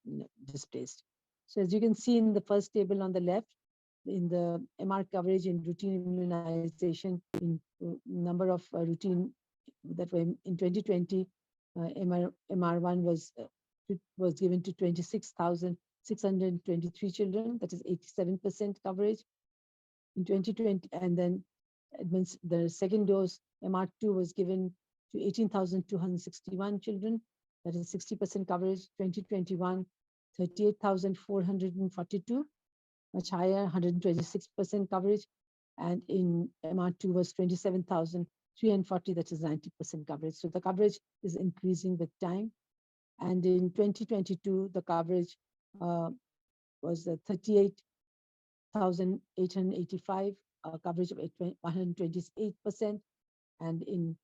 displaced. So as you can see in the first table on the left, in the MR coverage in routine immunization, in number of routine that were in 2020, MR1 was given to 26,623 children, that is 87% coverage in 2020, and then it means the second dose MR2 was given to 18,261 children, that is 60% coverage. 2021, 38,442, much higher, 126% coverage, and in MR2 was 27,340, that is 90% coverage. So the coverage is increasing with time. And in 2022, the coverage was 38,885, coverage of 128%, and in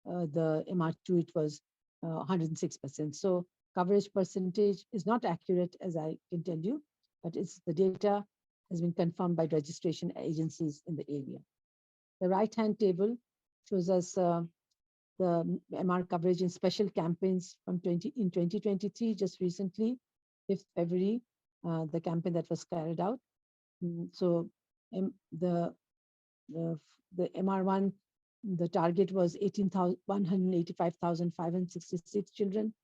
the MR2 it was 106%. So coverage percentage is not accurate, as I can tell you, but it's the data has been confirmed by registration agencies in the area. The right-hand table shows us the MR coverage in special campaigns from 2023, just recently, 5th February, the campaign that was carried out. So the MR1, the target was 185,566 children.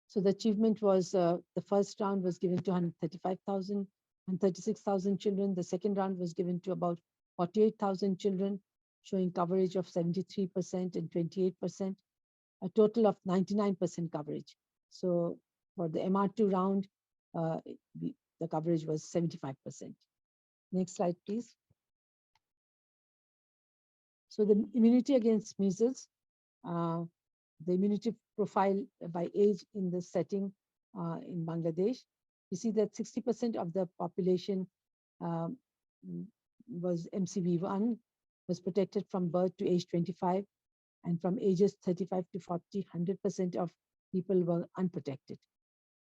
So the achievement was the first round was given to 135,000 and 36,000 children. The second round was given to about 48,000 children, showing coverage of 73% and 28%, a total of 99% coverage. So for the MR2 round, the coverage was 75%. Next slide, please. So the immunity against measles, the immunity profile by age in this setting in Bangladesh, you see that 60% of the population was MCV1, was protected from birth to age 25, and from ages 35 to 40, 100% of people were unprotected.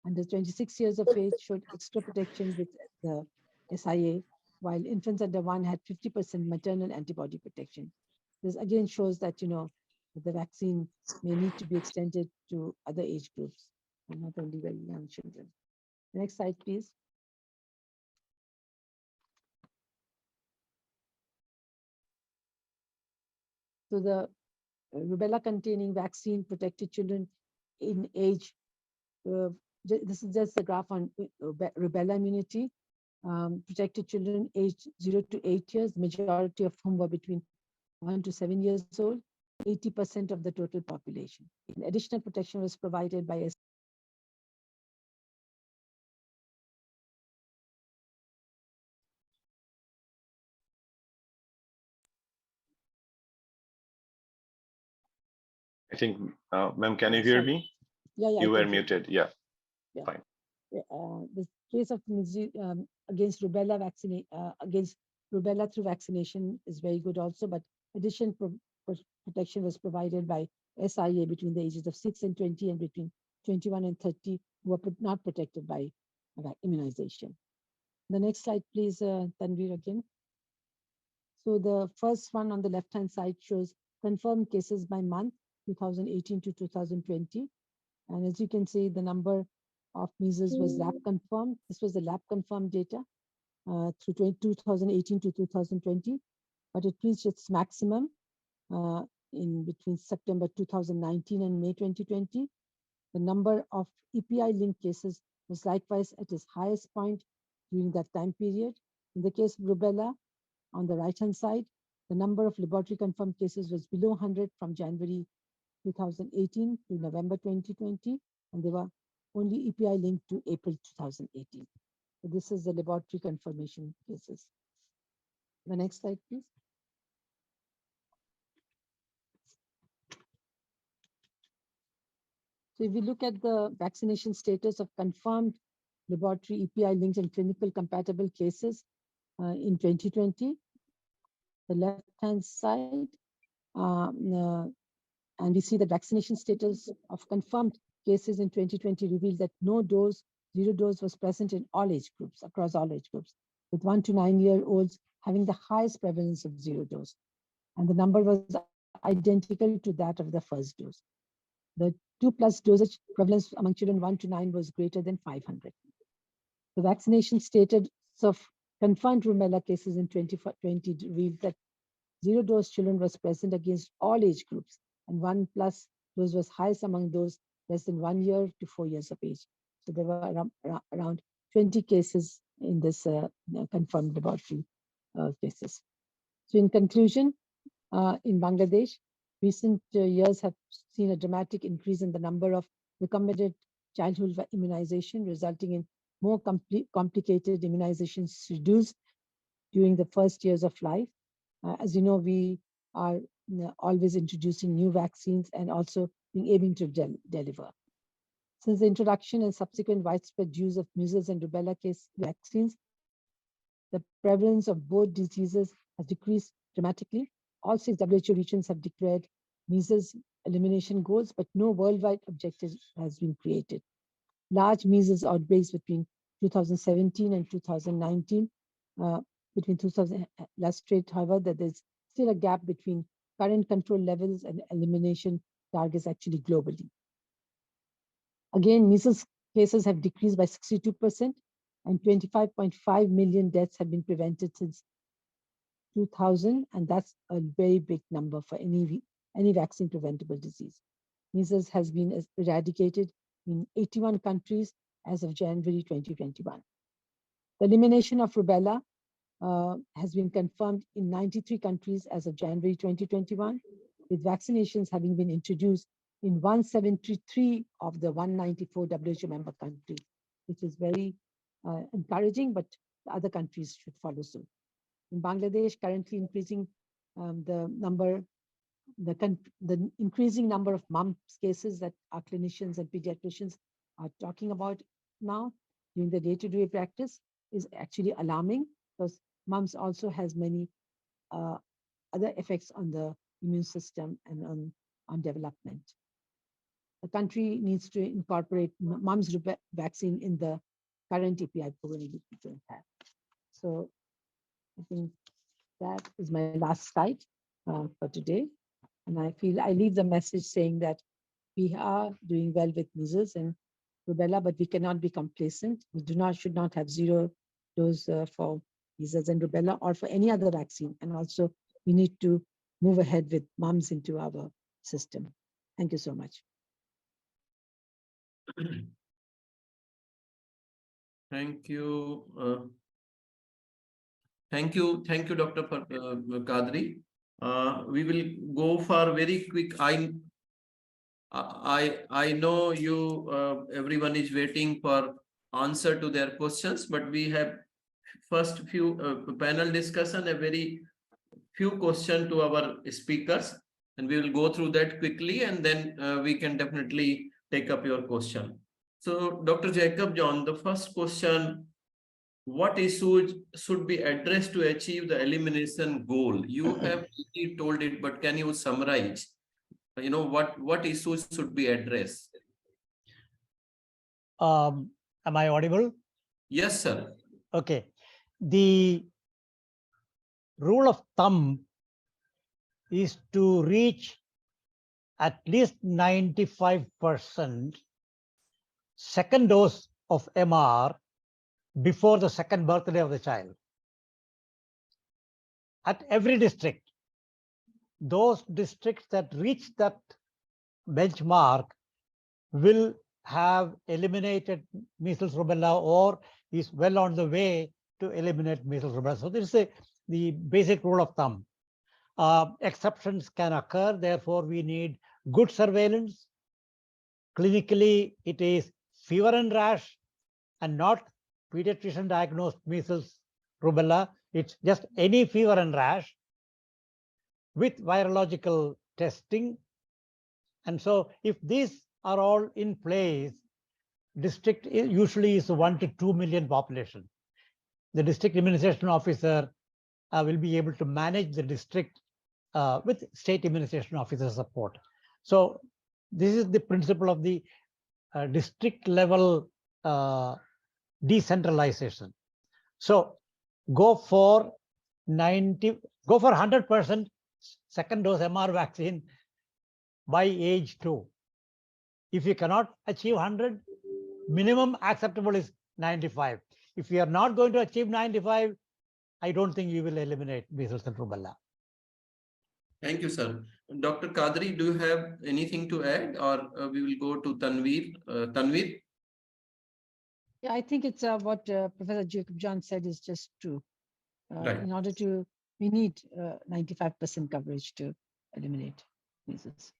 Under 26 years of age showed extra protection with the SIA, while infants under 1 had 50% maternal antibody protection. This again shows that, you know, the vaccine may need to be extended to other age groups and not only very young children. Next slide, please. So the rubella containing vaccine protected children in age, this is just a graph on rubella immunity, protected children aged 0 to 8 years, majority of whom were between 1 to 7 years old, 80% of the total population. Additional protection was provided by I think, ma'am, can you hear me? Yeah, you were muted. Yeah, yeah. Fine. The case of against rubella vaccine against rubella through vaccination is very good also, but additional protection was provided by SIA between the ages of 6 and 20 and between 21 and 30 who were not protected by immunization. The next slide, please, Tanvir again. So the first one on the left-hand side shows confirmed cases by month, 2018 to 2020. And as you can see, the number of measles was lab confirmed. This was the lab confirmed data through 2018 to 2020, but it reached its maximum in between September 2019 and May 2020. The number of EPI-linked cases was likewise at its highest point during that time period. In the case of rubella, on the right-hand side, the number of laboratory confirmed cases was below 100 from January 2018 to November 2020, and they were only EPI linked to April 2018. So this is the laboratory confirmation cases. The next slide, please. So if we look at the vaccination status of confirmed laboratory EPI linked and clinical compatible cases in 2020, the left-hand side, and we see the vaccination status of confirmed cases in 2020 revealed that no dose, 0 dose was present in all age groups, across all age groups, with 1 to 9-year-olds having the highest prevalence of 0 dose. And the number was identical to that of the first dose. The 2+ dosage prevalence among children 1 to 9 was greater than 500. The vaccination status of Confirmed rubella cases in 2020 revealed that 0-dose children was present against all age groups, and 1+ dose was highest among those less than 1 year to 4 years of age. So there were around 20 cases in this confirmed laboratory cases. So in conclusion, in Bangladesh, recent years have seen a dramatic increase in the number of recommended childhood immunization, resulting in more complicated immunization schedules during the first years of life. As you know, we are always introducing new vaccines and also being able to deliver. Since the introduction and subsequent widespread use of measles and rubella case vaccines, the prevalence of both diseases has decreased dramatically. All 6 WHO regions have declared measles elimination goals, but no worldwide objective has been created. Large measles outbreaks between 2017 and 2019, between 2000 illustrate, however, that there's still a gap between current control levels and elimination targets actually globally. Again, measles cases have decreased by 62%, and 25.5 million deaths have been prevented since 2000, and that's a very big number for any vaccine preventable disease. Measles has been eradicated in 81 countries as of January 2021. The elimination of rubella has been confirmed in 93 countries as of January 2021, with vaccinations having been introduced in 173 of the 194 WHO member countries, which is very encouraging, but the other countries should follow suit. In Bangladesh, currently increasing the increasing number of mumps cases that our clinicians and pediatricians are talking about now during the day-to-day practice is actually alarming, because mumps also has many other effects on the immune system and on development. The country needs to incorporate mumps vaccine in the current API program we don't have. So I think that is my last slide for today. And I feel I leave the message saying that we are doing well with measles and rubella, but we cannot be complacent. We should not have 0 dose for measles and rubella or for any other vaccine. And also we need to move ahead with mumps into our system. Thank you so much. Thank you. Thank you, Dr. Qadri. We will go for very quick. I know you. Everyone is waiting for answer to their questions, but we have first few panel discussion, a very few questions to our speakers, and we will go through that quickly, and then we can definitely take up your question. So, Dr. Jacob John, the first question: what issues should be addressed to achieve the elimination goal? You have told it, but can you summarize? You know, what issues should be addressed? Am I audible? Yes, sir. Okay. The rule of thumb is to reach at least 95% second dose of MR before the second birthday of the child. At every district, those districts that reach that benchmark will have eliminated measles rubella or is well on the way to eliminate measles rubella. So this is the basic rule of thumb. Exceptions can occur, therefore we need good surveillance. Clinically, it is fever and rash and not pediatrician diagnosed measles rubella. It's just any fever and rash with virological testing. And so if these are all in place, district usually is 1 to 2 million population. The district immunization officer will be able to manage the district with state immunization officer support. So this is the principle of the district level decentralization. So go for 100% second dose MR vaccine by age 2. If you cannot achieve 100, minimum acceptable is 95. If you are not going to achieve 95, I don't think you will eliminate measles and rubella. Thank you, sir. Dr. Qadri, do you have anything to add, or we will go to Tanvir? Tanvir? Yeah, I think it's what Professor Jacob John said is just true. Right. In order to, we need 95% coverage to eliminate measles.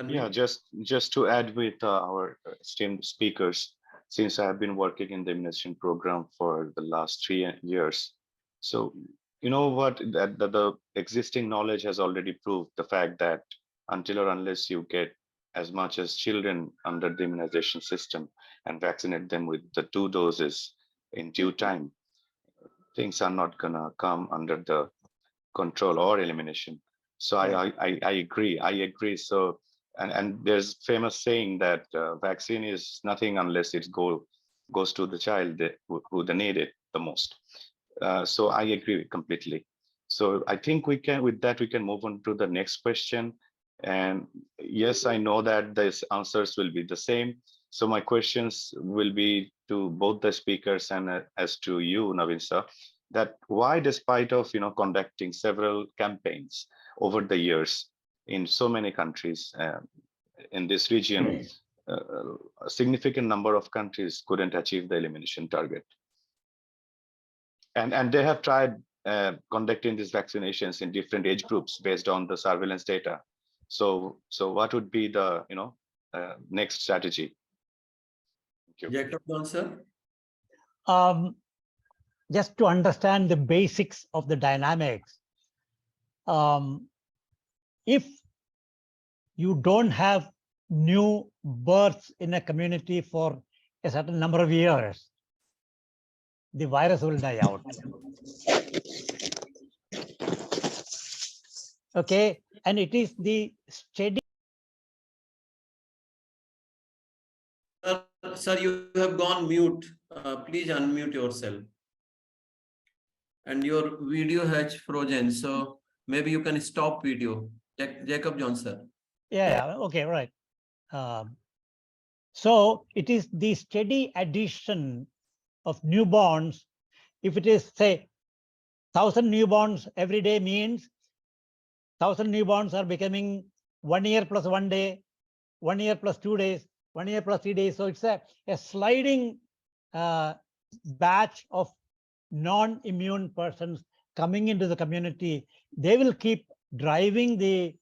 Yeah, just to add with our esteemed speakers, since I have been working in the immunization program for the last 3 years, so you know what, that the existing knowledge has already proved the fact that until or unless you get as much as children under the immunization system and vaccinate them with the 2 doses in due time, things are not gonna come under the control or elimination. So I agree. I agree. So and there's famous saying that vaccine is nothing unless it goes to the child who they need it the most. So I agree completely. So I think we can, with that, we can move on to the next question. And yes, I know that these answers will be the same. So my questions will be to both the speakers and as to you, Naveen sir, that why, despite of conducting several campaigns over the years in so many countries in this region, a significant number of countries couldn't achieve the elimination target, and they have tried conducting these vaccinations in different age groups based on the surveillance data. So what would be the next strategy? Thank you. Jacob John, sir. Just to understand the basics of the dynamics, if you don't have new births in a community for a certain number of years, the virus will die out. Okay, and it is the steady. Sir, you have gone mute. Please unmute yourself. And your video has frozen, so maybe you can stop video. Jacob John, sir. Yeah, okay, right. So it is the steady addition of newborns. If it is, say, 1,000 newborns every day, means 1,000 newborns are becoming 1 year plus 1 day, 1 year plus 2 days, 1 year plus 3 days. So it's a sliding batch of non-immune persons coming into the community. They will keep driving they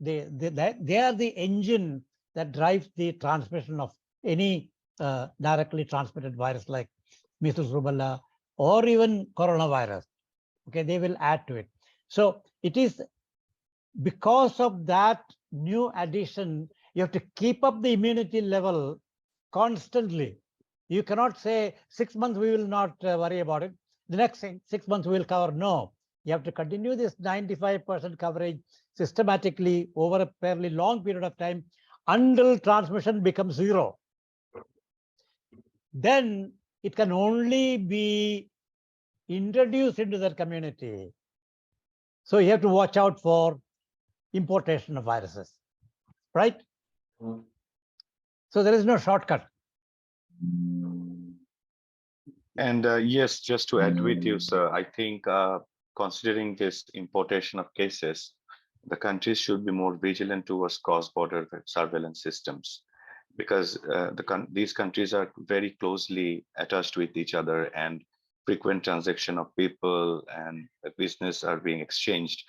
are the engine that drives the transmission of any directly transmitted virus like measles, rubella, or even coronavirus. Okay, they will add to it. So it is because of that new addition, you have to keep up the immunity level constantly. You cannot say 6 months we will not worry about it. The next 6 months we will cover. No, you have to continue this 95% coverage systematically over a fairly long period of time until transmission becomes zero. Then it can only be introduced into the community. So you have to watch out for importation of viruses, right? So there is no shortcut. And yes, just to add with you, sir, I think considering this importation of cases, the countries should be more vigilant towards cross-border surveillance systems, because these countries are very closely attached with each other, and frequent transaction of people and business are being exchanged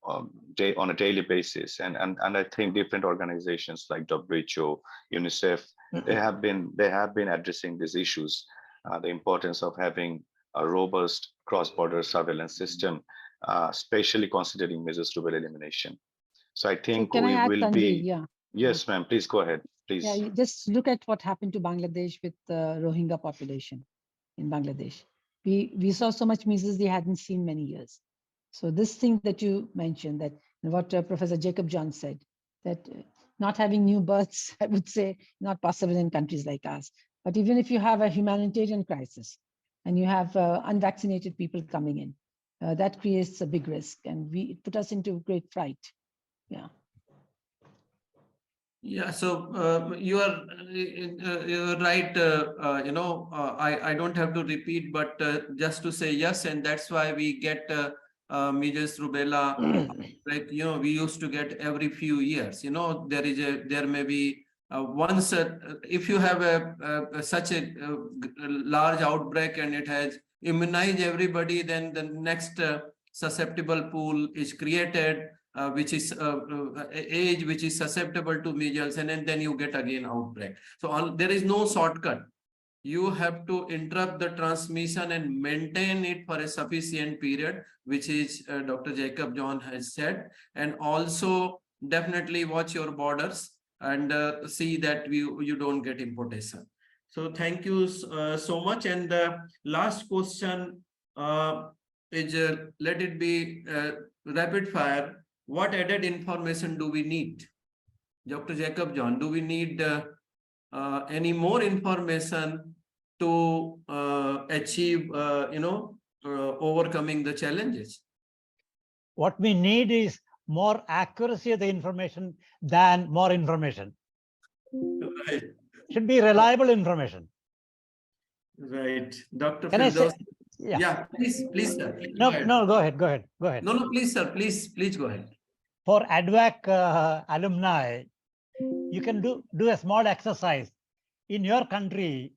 on a daily basis. And I think different organizations like WHO, UNICEF, they have been addressing these issues. The importance of having a robust cross-border surveillance system, especially considering measles rubella elimination. So I think so we will Tanvir? be. Yeah. Yes, ma'am. Please go ahead. Please. Yeah, you just look at what happened to Bangladesh with the Rohingya population in Bangladesh. We saw so much measles they hadn't seen many years. So this thing that you mentioned, that what Professor Jacob John said, that not having new births, I would say, not possible in countries like us. But even if you have a humanitarian crisis and you have unvaccinated people coming in, that creates a big risk, and it put us into great fright. Yeah. Yeah, so you're right. I don't have to repeat, but just to say yes, and that's why we get measles, rubella. Like we used to get every few years. There may be once if you have such a large outbreak and it has immunized everybody, then the next susceptible pool is created. Which is age which is susceptible to measles, and then you get again outbreak. So there is no shortcut. You have to interrupt the transmission and maintain it for a sufficient period, which is Dr. Jacob John has said, and also definitely watch your borders and see that you don't get importation. So thank you so much. And the last question is let it be rapid fire. What added information do we need? Dr. Jacob John, do we need any more information to achieve, overcoming the challenges? What we need is more accuracy of the information than more information. Right. Should be reliable information. Right. Dr. Can I say? Firdausi. Yeah, please, sir. Please No, go ahead. No, please, sir. Please go ahead. For ADVAC alumni, you can do a small exercise. In your country,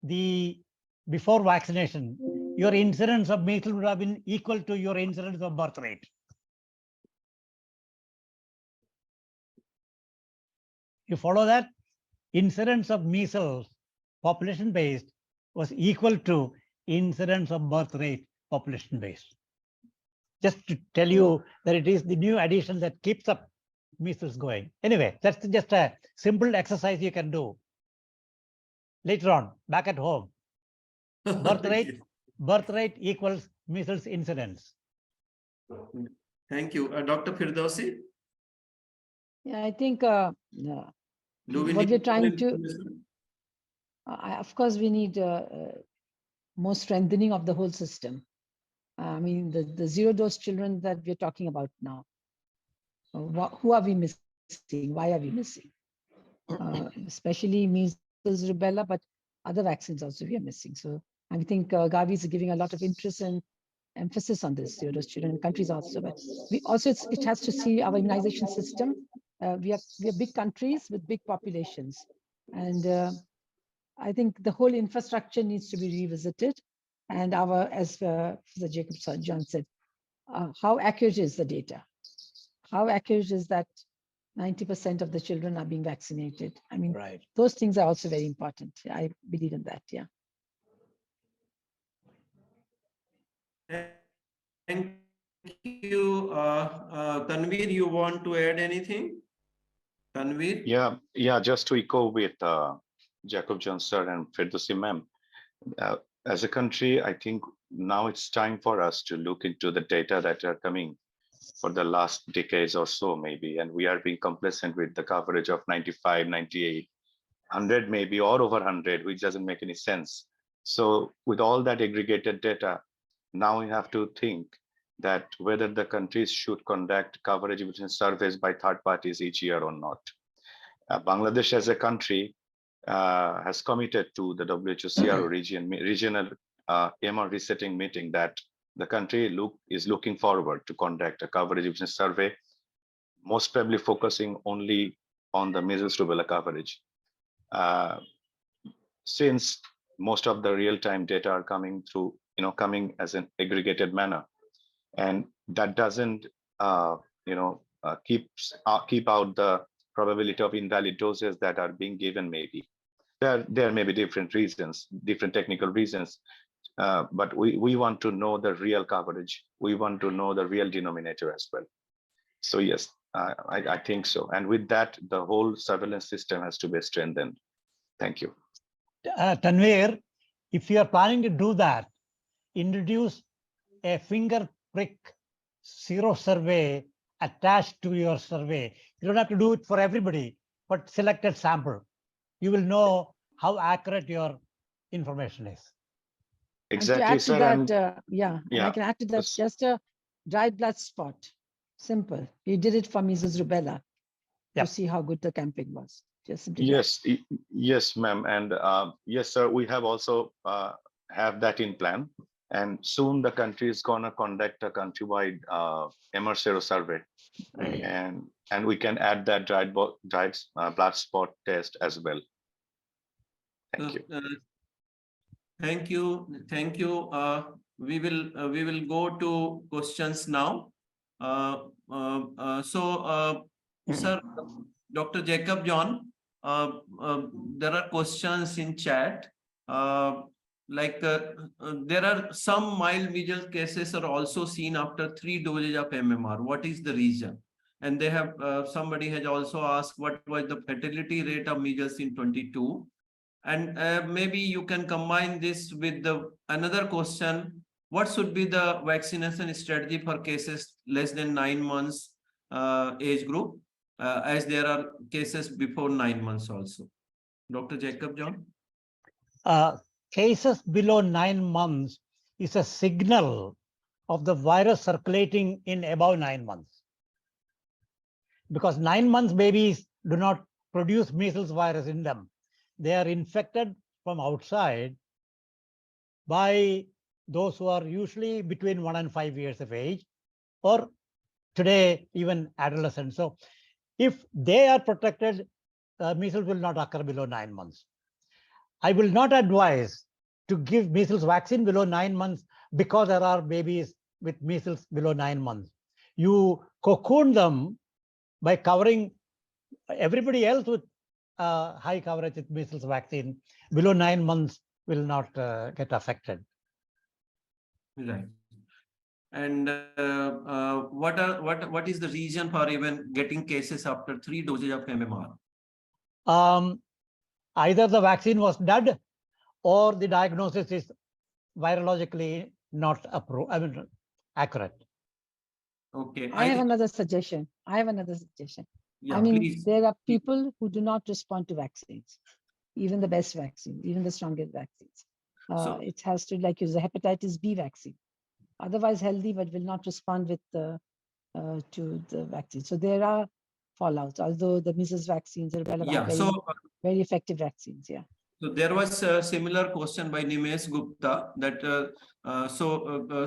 before vaccination, your incidence of measles would have been equal to your incidence of birth rate. You follow that? Incidence of measles, population based, was equal to incidence of birth rate, population based. Just to tell you that it is the new addition that keeps up measles going. Anyway, that's just a simple exercise you can do later on, back at home. Birth rate equals measles incidence. Thank you. Dr. Firdausi? Yeah, I think Do we what need we're trying more to, information? of course, we need more strengthening of the whole system. I mean, the zero dose children that we're talking about now, who are we missing? Why are we missing? Especially measles, rubella, but other vaccines also we are missing. So I think Gavi is giving a lot of interest and emphasis on this, zero dose children in countries also. But we also, it has to see our immunization system. We are big countries with big populations. And I think the whole infrastructure needs to be revisited. And as Professor Jacob John said, how accurate is the data? How accurate is that 90% of the children are being vaccinated? I mean, Right. Those things are also very important. I believe in that, yeah. Thank you. Tanvir, you want to add anything? Tanvir? Yeah, just to echo with Jacob John sir and Firdausi ma'am. As a country, I think now it's time for us to look into the data that are coming for the last decades or so, maybe, and we are being complacent with the coverage of 95, 98, 100 maybe, or over 100, which doesn't make any sense. So with all that aggregated data, now we have to think that whether the countries should conduct coverage evaluation surveys by third parties each year or not. Bangladesh as a country has committed to the WHO CRO regional MR resetting meeting that the country is looking forward to conduct a coverage evaluation survey, most probably focusing only on the measles rubella coverage. Since most of the real-time data are coming through, coming as an aggregated manner, and that doesn't, keep out the probability of invalid doses that are being given. Maybe there may be different reasons, different technical reasons, but we want to know the real coverage. We want to know the real denominator as well. So yes, I think so. And with that, the whole surveillance system has to be strengthened. Thank you. Tanvir, if you are planning to do that, introduce a finger prick zero survey attached to your survey. You don't have to do it for everybody, but selected sample. You will know how accurate your information is. Exactly, sir. And I can add to that, just a dried blood spot. Simple. We did it for measles rubella. Yep. to see how good the camping was. Just simply that. Yes, yes, ma'am. And yes, sir, we have also have that in plan. And soon the country is gonna conduct a countrywide MR survey. And we can add that dried blood spot test as well. Thank you. Thank you. Thank you. We will go to questions now. Sir, Dr. Jacob John, there are questions in chat. There are some mild measles cases are also seen after 3 doses of MMR. What is the reason? And they have somebody has also asked what was the fatality rate of measles in 22. And maybe you can combine this with the another question. What should be the vaccination strategy for cases less than 9 months age group, as there are cases before 9 months also? Dr. Jacob John? Cases below 9 months is a signal of the virus circulating in above 9 months. Because 9 months babies do not produce measles virus in them. They are infected from outside by those who are usually between 1 and 5 years of age, or today even adolescents. So if they are protected, measles will not occur below 9 months. I will not advise to give measles vaccine below 9 months because there are babies with measles below 9 months. You cocoon them by covering everybody else with high coverage with measles vaccine. Below 9 months will not get affected. Right. And what is the reason for even getting cases after 3 doses of MMR? Either the vaccine was dud or the diagnosis is virologically not accurate. Okay. I have another suggestion. Yeah, I mean, please. there are people who do not respond to vaccines, even the best vaccines, even the strongest vaccines. It has to like use a hepatitis B vaccine, otherwise healthy, but will not respond with to the vaccine. So there are fallouts, although the measles vaccines are very effective vaccines. Yeah. So there was a similar question by Nimesh Gupta that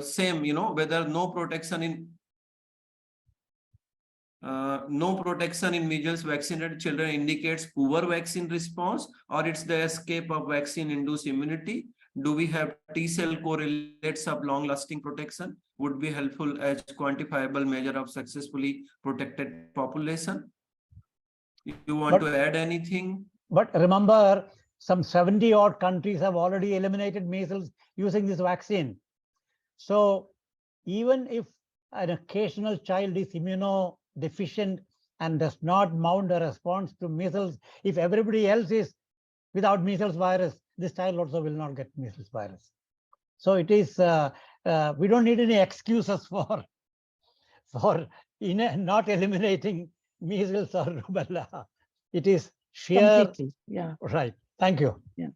same, whether no protection in measles vaccinated children indicates poor vaccine response, or it's the escape of vaccine-induced immunity. Do we have T-cell correlates of long-lasting protection? Would be helpful as quantifiable measure of successfully protected population. You want to add anything? But remember, some 70 odd countries have already eliminated measles using this vaccine. So even if an occasional child is immunodeficient and does not mount a response to measles, if everybody else is without measles virus, this child also will not get measles virus. So it is, we don't need any excuses for not eliminating measles or rubella. It is sheer. Completely. Yeah. Right. Thank you. Yeah.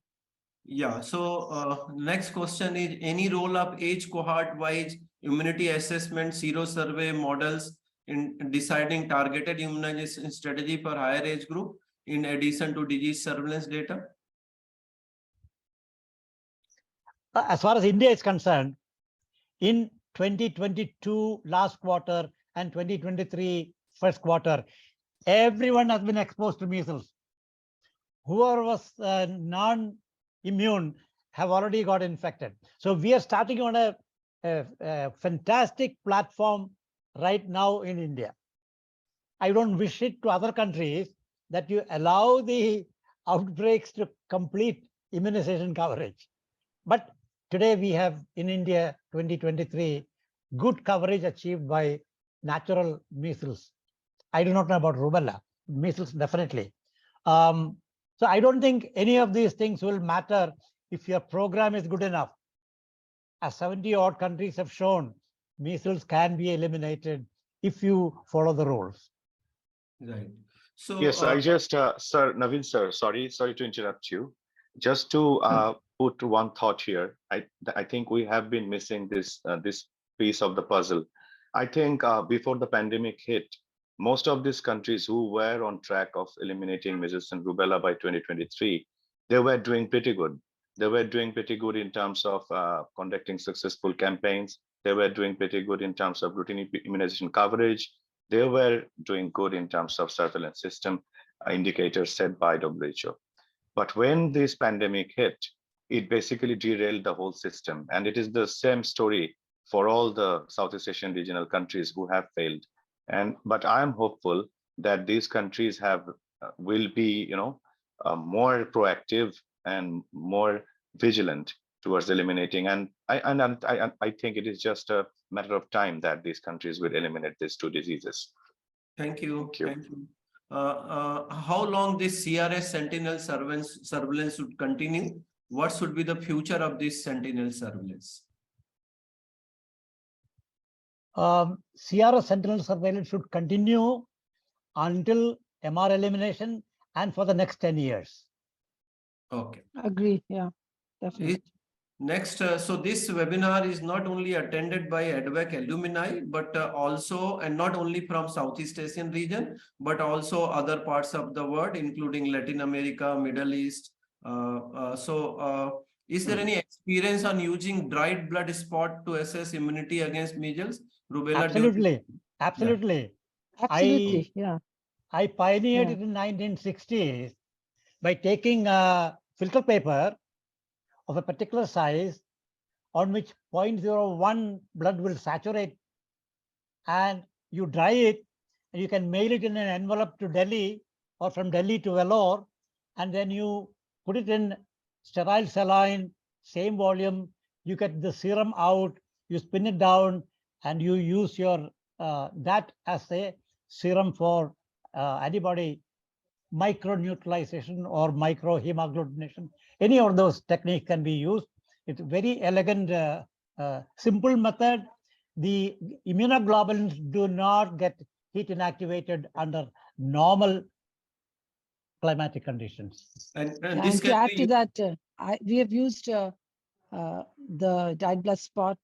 Yeah. So next question is any role of age cohort wise immunity assessment, serosurvey models in deciding targeted immunization strategy for higher age group in addition to disease surveillance data? As far as India is concerned, in 2022 last quarter and 2023 first quarter, everyone has been exposed to measles. Whoever was non-immune have already got infected. So we are starting on a fantastic platform right now in India. I don't wish it to other countries that you allow the outbreaks to complete immunization coverage. But today we have in India 2023 good coverage achieved by natural measles. I do not know about rubella, measles definitely. So I don't think any of these things will matter if your program is good enough. As 70 odd countries have shown, measles can be eliminated if you follow the rules. Right. So yes, I just, sir, Naveen, sir, sorry to interrupt you. Just to put one thought here, I think we have been missing this piece of the puzzle. I think before the pandemic hit, most of these countries who were on track of eliminating measles and rubella by 2023, they were doing pretty good. They were doing pretty good in terms of conducting successful campaigns. They were doing pretty good in terms of routine immunization coverage. They were doing good in terms of surveillance system indicators set by WHO. But when this pandemic hit, it basically derailed the whole system. And it is the same story for all the Southeast Asian regional countries who have failed. But I am hopeful that these countries will be, more proactive and more vigilant towards eliminating. And I think it is just a matter of time that these countries will eliminate these two diseases. Thank you. Thank you. Thank you. How long this CRS sentinel surveillance should continue? What should be the future of this sentinel surveillance? CRS sentinel surveillance should continue until MR elimination and for the next 10 years. Okay. Agree. Yeah, definitely. Next, so this webinar is not only attended by ADVAC alumni, but also, and not only from Southeast Asian region, but also other parts of the world, including Latin America, Middle East. Is there any experience on using dried blood spot to assess immunity against measles, rubella? Absolutely. Absolutely. Absolutely. Yeah. I pioneered Yeah. it in 1960s by taking a filter paper of a particular size on which 0.01 blood will saturate, and you dry it and you can mail it in an envelope to Delhi or from Delhi to Vellore, and then you put it in sterile saline, same volume, you get the serum out, you spin it down, and you use your that as a serum for antibody microneutralization or microhemagglutination. Any of those techniques can be used. It's a very elegant, simple method. The immunoglobulins do not get heat inactivated under normal climatic conditions. And And this to can add be to that, we have used the dried blood spot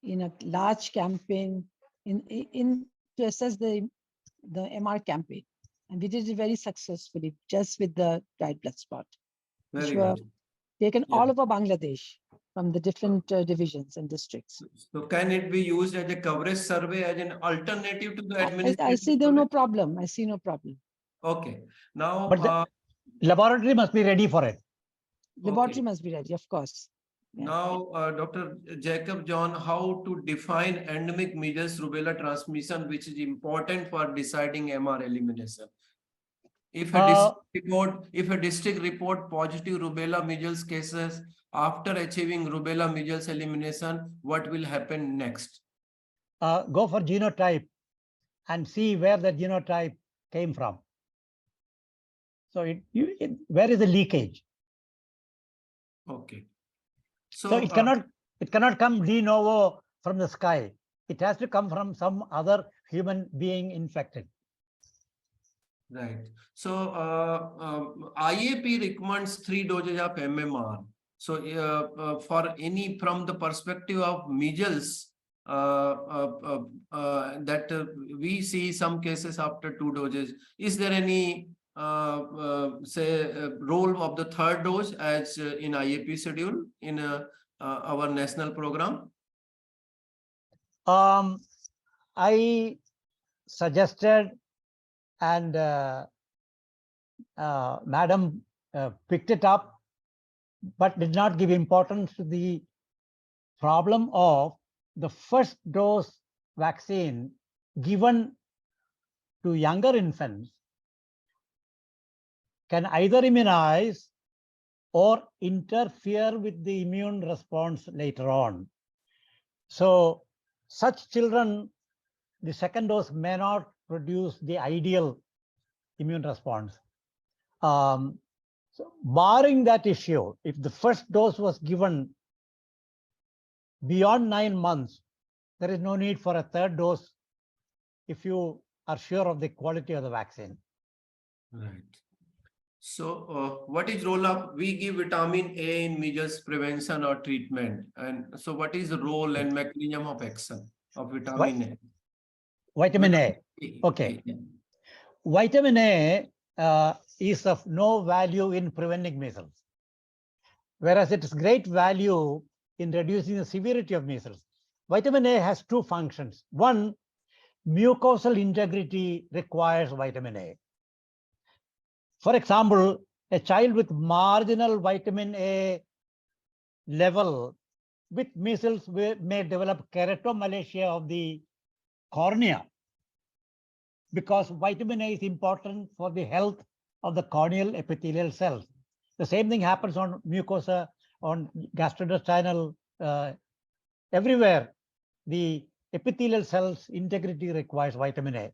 in a large campaign in to assess the MR campaign, and we did it very successfully just with the dried blood spot, which very were good. taken Yeah. all over Bangladesh from the different divisions and districts. So can it be used as a coverage survey as an alternative to the I administration? see there no problem. I see no problem. Okay. Now, But the laboratory must be ready for it. Laboratory must be ready, of course. Yeah. now, Dr. Jacob John, how to define endemic measles rubella transmission, which is important for deciding MR elimination. If a district report positive rubella measles cases after achieving rubella measles elimination, what will happen next? Go for genotype and see where the genotype came from. So where is the leakage? Okay. So it cannot come de novo from the sky. It has to come from some other human being infected. Right. So IAP recommends 3 doses of MMR. So for any from the perspective of measles, that we see some cases after 2 doses. Is there any role of the 3rd dose as in IAP schedule in our national program? I suggested, and Madam picked it up, but did not give importance to the problem of the first dose vaccine given to younger infants can either immunize or interfere with the immune response later on. So such children, the second dose may not produce the ideal immune response. So barring that issue, if the first dose was given beyond 9 months, there is no need for a 3rd dose if you are sure of the quality of the vaccine. Right. So what is role of, we give vitamin A in measles prevention or treatment, and so what is the role and mechanism of action of vitamin A? Vitamin A. Okay. Vitamin A is of no value in preventing measles, whereas it is great value in reducing the severity of measles. Vitamin A has two functions. One, mucosal integrity requires vitamin A. For example, a child with marginal vitamin A level with measles may develop keratomalacia of the cornea, because vitamin A is important for the health of the corneal epithelial cells. The same thing happens on mucosa, on gastrointestinal, everywhere. The epithelial cells integrity requires vitamin A.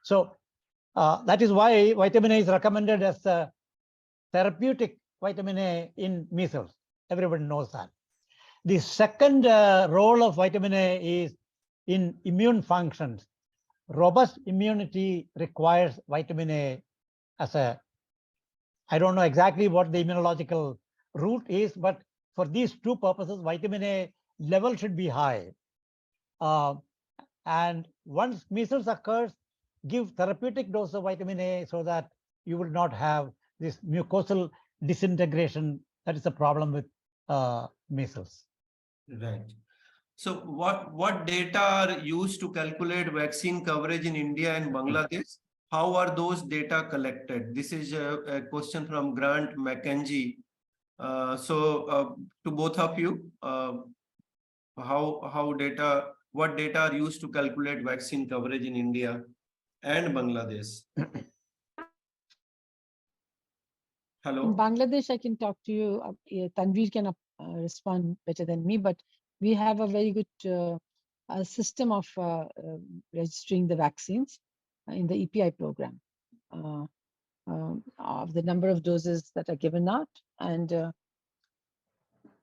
So that is why vitamin A is recommended as a therapeutic vitamin A in measles. Everybody knows that. The second role of vitamin A is in immune functions. Robust immunity requires vitamin A as a, I don't know exactly what the immunological route is, but for these two purposes, vitamin A level should be high. And once measles occurs, give therapeutic dose of vitamin A so that you will not have this mucosal disintegration. That is the problem with measles. Right. So what data are used to calculate vaccine coverage in India and Bangladesh? How are those data collected? This is a question from Grant McKenzie. To both of you, what data are used to calculate vaccine coverage in India and Bangladesh? Hello. In Bangladesh, I can talk to you. Tanvir can respond better than me, but we have a very good system of registering the vaccines in the EPI program of the number of doses that are given out. And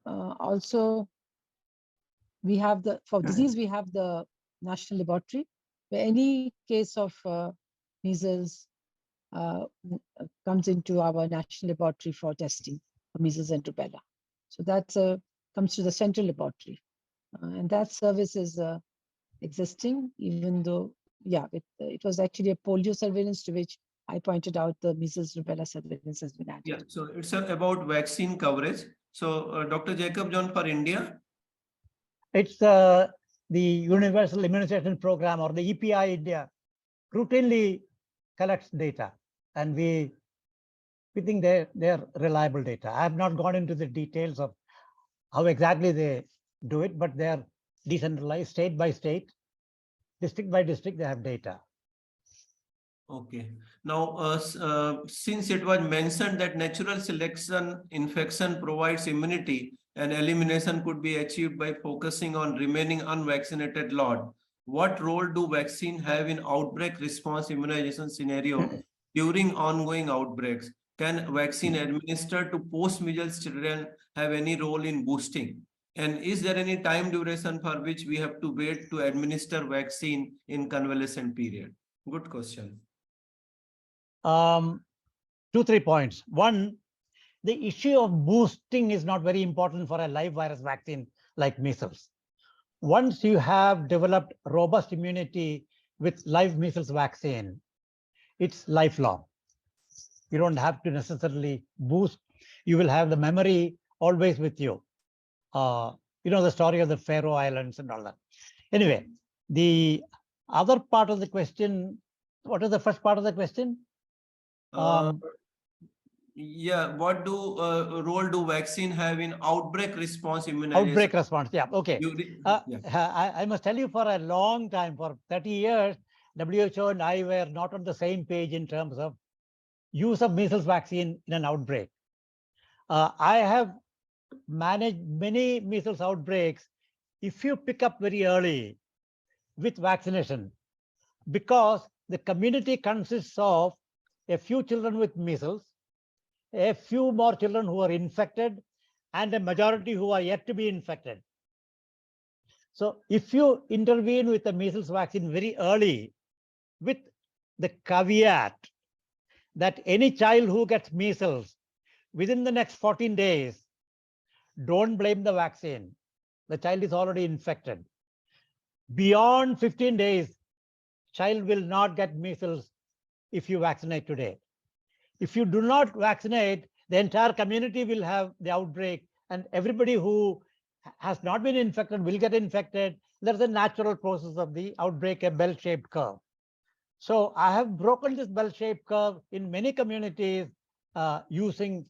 also, we have for disease, we have the national laboratory, where any case of measles comes into our national laboratory for testing for measles and rubella. So that comes to the central laboratory. And that service is existing, even though, yeah, it was actually a polio surveillance to which I pointed out the measles rubella surveillance has been added. Yeah, so it's about vaccine coverage. So Dr. Jacob John for India. It's the Universal Immunization Program, or the EPI India, routinely collects data, and we think they're reliable data. I have not gone into the details of how exactly they do it, but they're decentralized, state by state, district by district, they have data. Okay. Now, since it was mentioned that natural selection infection provides immunity and elimination could be achieved by focusing on remaining unvaccinated lot, what role do vaccine have in outbreak response immunization scenario during ongoing outbreaks? Can vaccine administered to post-measles children have any role in boosting? And is there any time duration for which we have to wait to administer vaccine in convalescent period? Good question. 2-3 points. One, the issue of boosting is not very important for a live virus vaccine like measles. Once you have developed robust immunity with live measles vaccine, it's lifelong. You don't have to necessarily boost. You will have the memory always with you. You know the story of the Faroe Islands and all that. Anyway, the other part of the question, what is the first part of the question? Yeah, what role do vaccine have in outbreak response immunization? Outbreak response, yeah, okay. I must tell you, for a long time, for 30 years, WHO and I were not on the same page in terms of use of measles vaccine in an outbreak. I have managed many measles outbreaks if you pick up very early with vaccination, because the community consists of a few children with measles, a few more children who are infected, and a majority who are yet to be infected. So if you intervene with the measles vaccine very early, with the caveat that any child who gets measles within the next 14 days, don't blame the vaccine. The child is already infected. Beyond 15 days, child will not get measles if you vaccinate today. If you do not vaccinate, the entire community will have the outbreak, and everybody who has not been infected will get infected. There's a natural process of the outbreak, a bell-shaped curve. So I have broken this bell-shaped curve in many communities using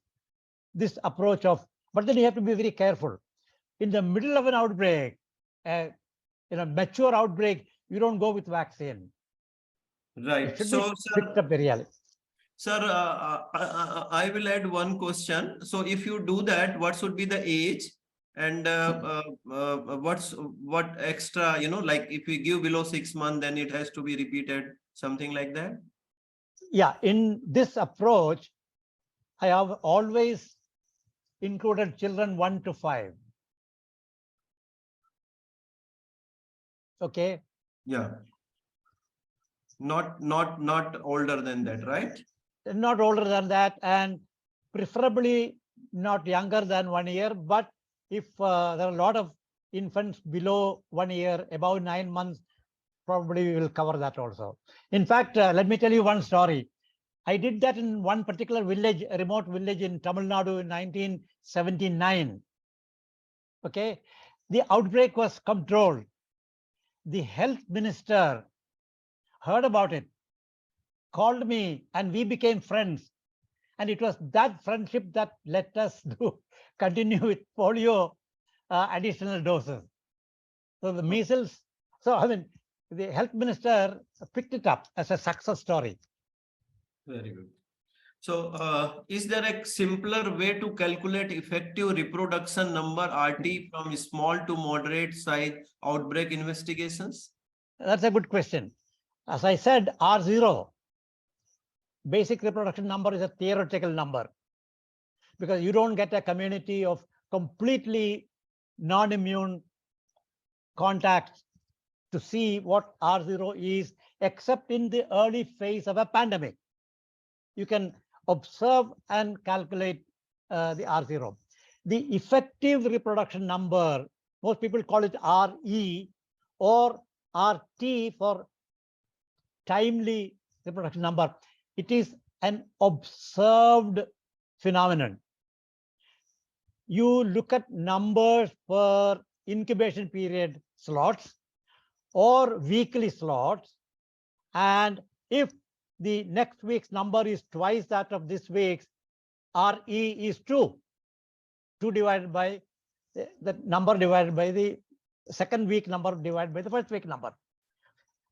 this approach of, but then you have to be very careful. In the middle of an outbreak, in a mature outbreak, you don't go with vaccine. Right. It should So, be sir, picked up very early. sir, I will add one question. So, if you do that, what should be the age, and what extra? Like if we give below 6 months, then it has to be repeated, something like that. Yeah, in this approach, I have always included children 1 to 5. Okay. Yeah. Not older than that, right? Not older than that, and preferably not younger than 1 year. But if there are a lot of infants below 1 year, above 9 months, probably we will cover that also. In fact, let me tell you one story. I did that in one particular village, a remote village in Tamil Nadu in 1979. Okay, the outbreak was controlled. The health minister heard about it, called me, and we became friends. And it was that friendship that let us continue with polio additional doses. So the measles, so I mean, the health minister picked it up as a success story. Very good. So, is there a simpler way to calculate effective reproduction number RT from small to moderate size outbreak investigations? That's a good question. As I said, R0, basic reproduction number, is a theoretical number because you don't get a community of completely non-immune contacts to see what R0 is, except in the early phase of a pandemic. You can observe and calculate the R0. The effective reproduction number, most people call it RE or RT for timely reproduction number. It is an observed phenomenon. You look at numbers per incubation period slots or weekly slots, and if the next week's number is twice that of this week's, RE is 2. 2 divided by the number divided by the second week number divided by the first week number.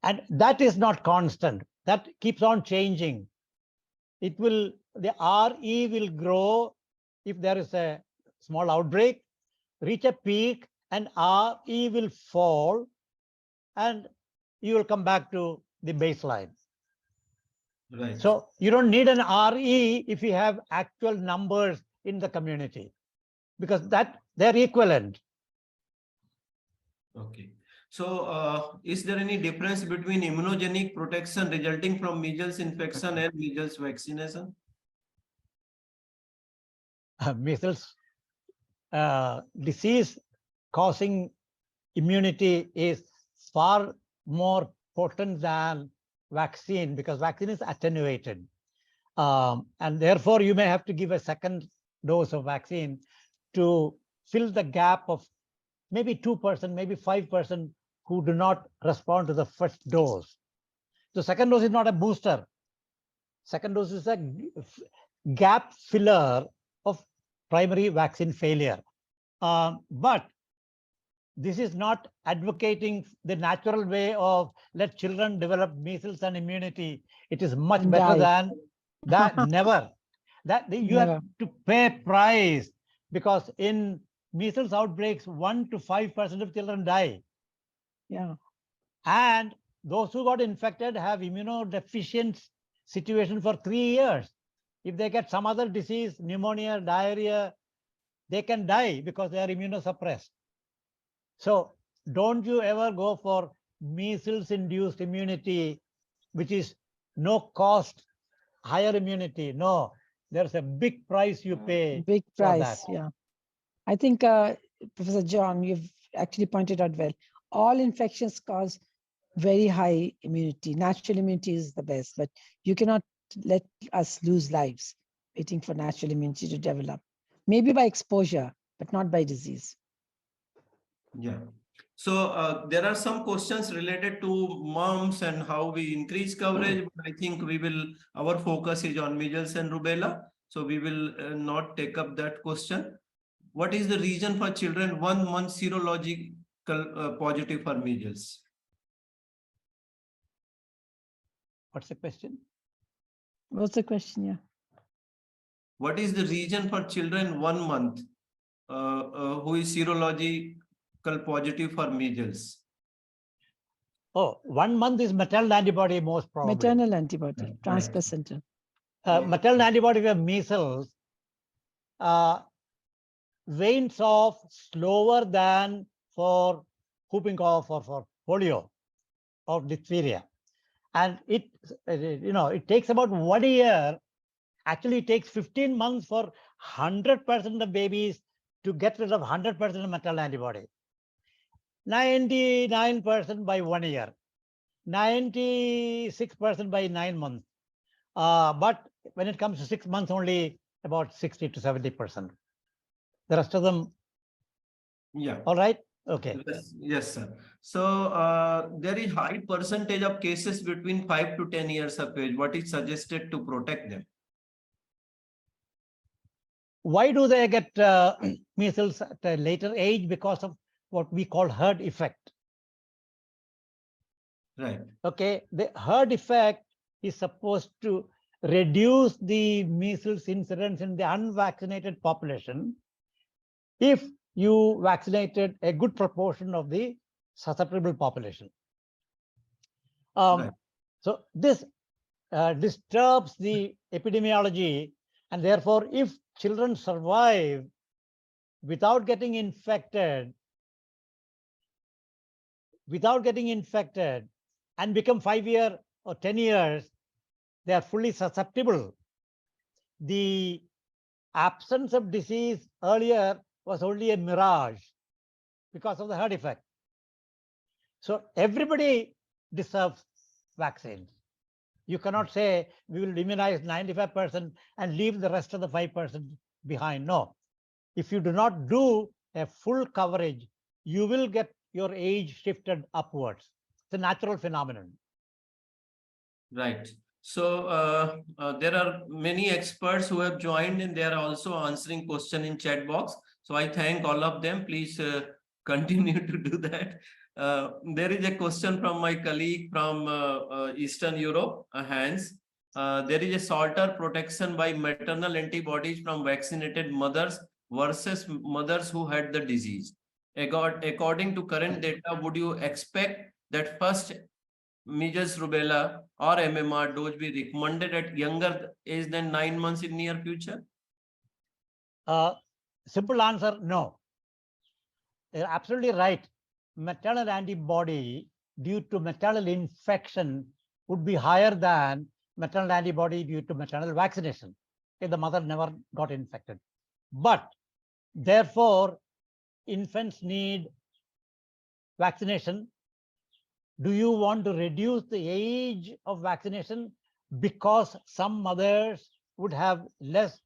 And that is not constant. That keeps on changing. It will, the RE will grow if there is a small outbreak, reach a peak, and RE will fall, and you will come back to the baseline. Right. So you don't need an RE if you have actual numbers in the community, because that they're equivalent. Okay. So, is there any difference between immunogenic protection resulting from measles infection and measles vaccination? Measles disease causing immunity is far more potent than vaccine because vaccine is attenuated. And therefore, you may have to give a second dose of vaccine to fill the gap of maybe 2%, maybe 5% who do not respond to the first dose. The second dose is not a booster. Second dose is a gap filler of primary vaccine failure. But this is not advocating the natural way of let children develop measles and immunity. It is much And better die. than that. Never. That you have to pay price because in measles outbreaks, 1 to 5% of children die. Yeah. And those who got infected have immunodeficient situation for 3 years. If they get some other disease, pneumonia, diarrhea, they can die because they are immunosuppressed. So don't you ever go for measles-induced immunity, which is no cost, higher immunity. No, there's a big price you pay. Big for price. that. Yeah. I think, Professor John, you've actually pointed out well. All infections cause very high immunity. Natural immunity is the best, but you cannot let us lose lives waiting for natural immunity to develop. Maybe by exposure, but not by disease. Yeah. So there are some questions related to mumps and how we increase coverage. But I think our focus is on measles and rubella. So we will not take up that question. What is the reason for children 1 month serological positive for measles? What's the question? What's the question? Yeah. What is the reason for children 1 month who is serological positive for measles? Oh, 1 month is maternal antibody most probably. Maternal antibody, Right. transplacental. Maternal antibody for measles wanes off slower than for whooping cough or for polio or diphtheria. And it takes about 1 year. Actually, it takes 15 months for 100% of babies to get rid of 100% of maternal antibody. 99% by 1 year, 96% by 9 months. But when it comes to 6 months, only about 60 to 70%. The rest of them, Yeah. all right? Okay. Yes, sir. So there is high percentage of cases between 5 to 10 years of age. What is suggested to protect them? Why do they get measles at a later age? Because of what we call herd effect. Right. Okay, the herd effect is supposed to reduce the measles incidence in the unvaccinated population if you vaccinated a good proportion of the susceptible population. Right. So this disturbs the epidemiology, and therefore, if children survive without getting infected, and become 5 years or 10 years, they are fully susceptible. The absence of disease earlier was only a mirage because of the herd effect. So everybody deserves vaccines. You cannot say we will immunize 95% and leave the rest of the 5% behind. No. If you do not do a full coverage, you will get your age shifted upwards. It's a natural phenomenon. Right. So there are many experts who have joined and they are also answering question in chat box. So I thank all of them. Please continue to do that. There is a question from my colleague from Eastern Europe, Hans. There is a shorter protection by maternal antibodies from vaccinated mothers versus mothers who had the disease. According to current data, would you expect that first measles, rubella, or MMR dose be recommended at younger age than 9 months in near future? Simple answer, no. You're absolutely right. Maternal antibody due to maternal infection would be higher than maternal antibody due to maternal vaccination if the mother never got infected. But therefore, infants need vaccination. Do you want to reduce the age of vaccination because some mothers would have less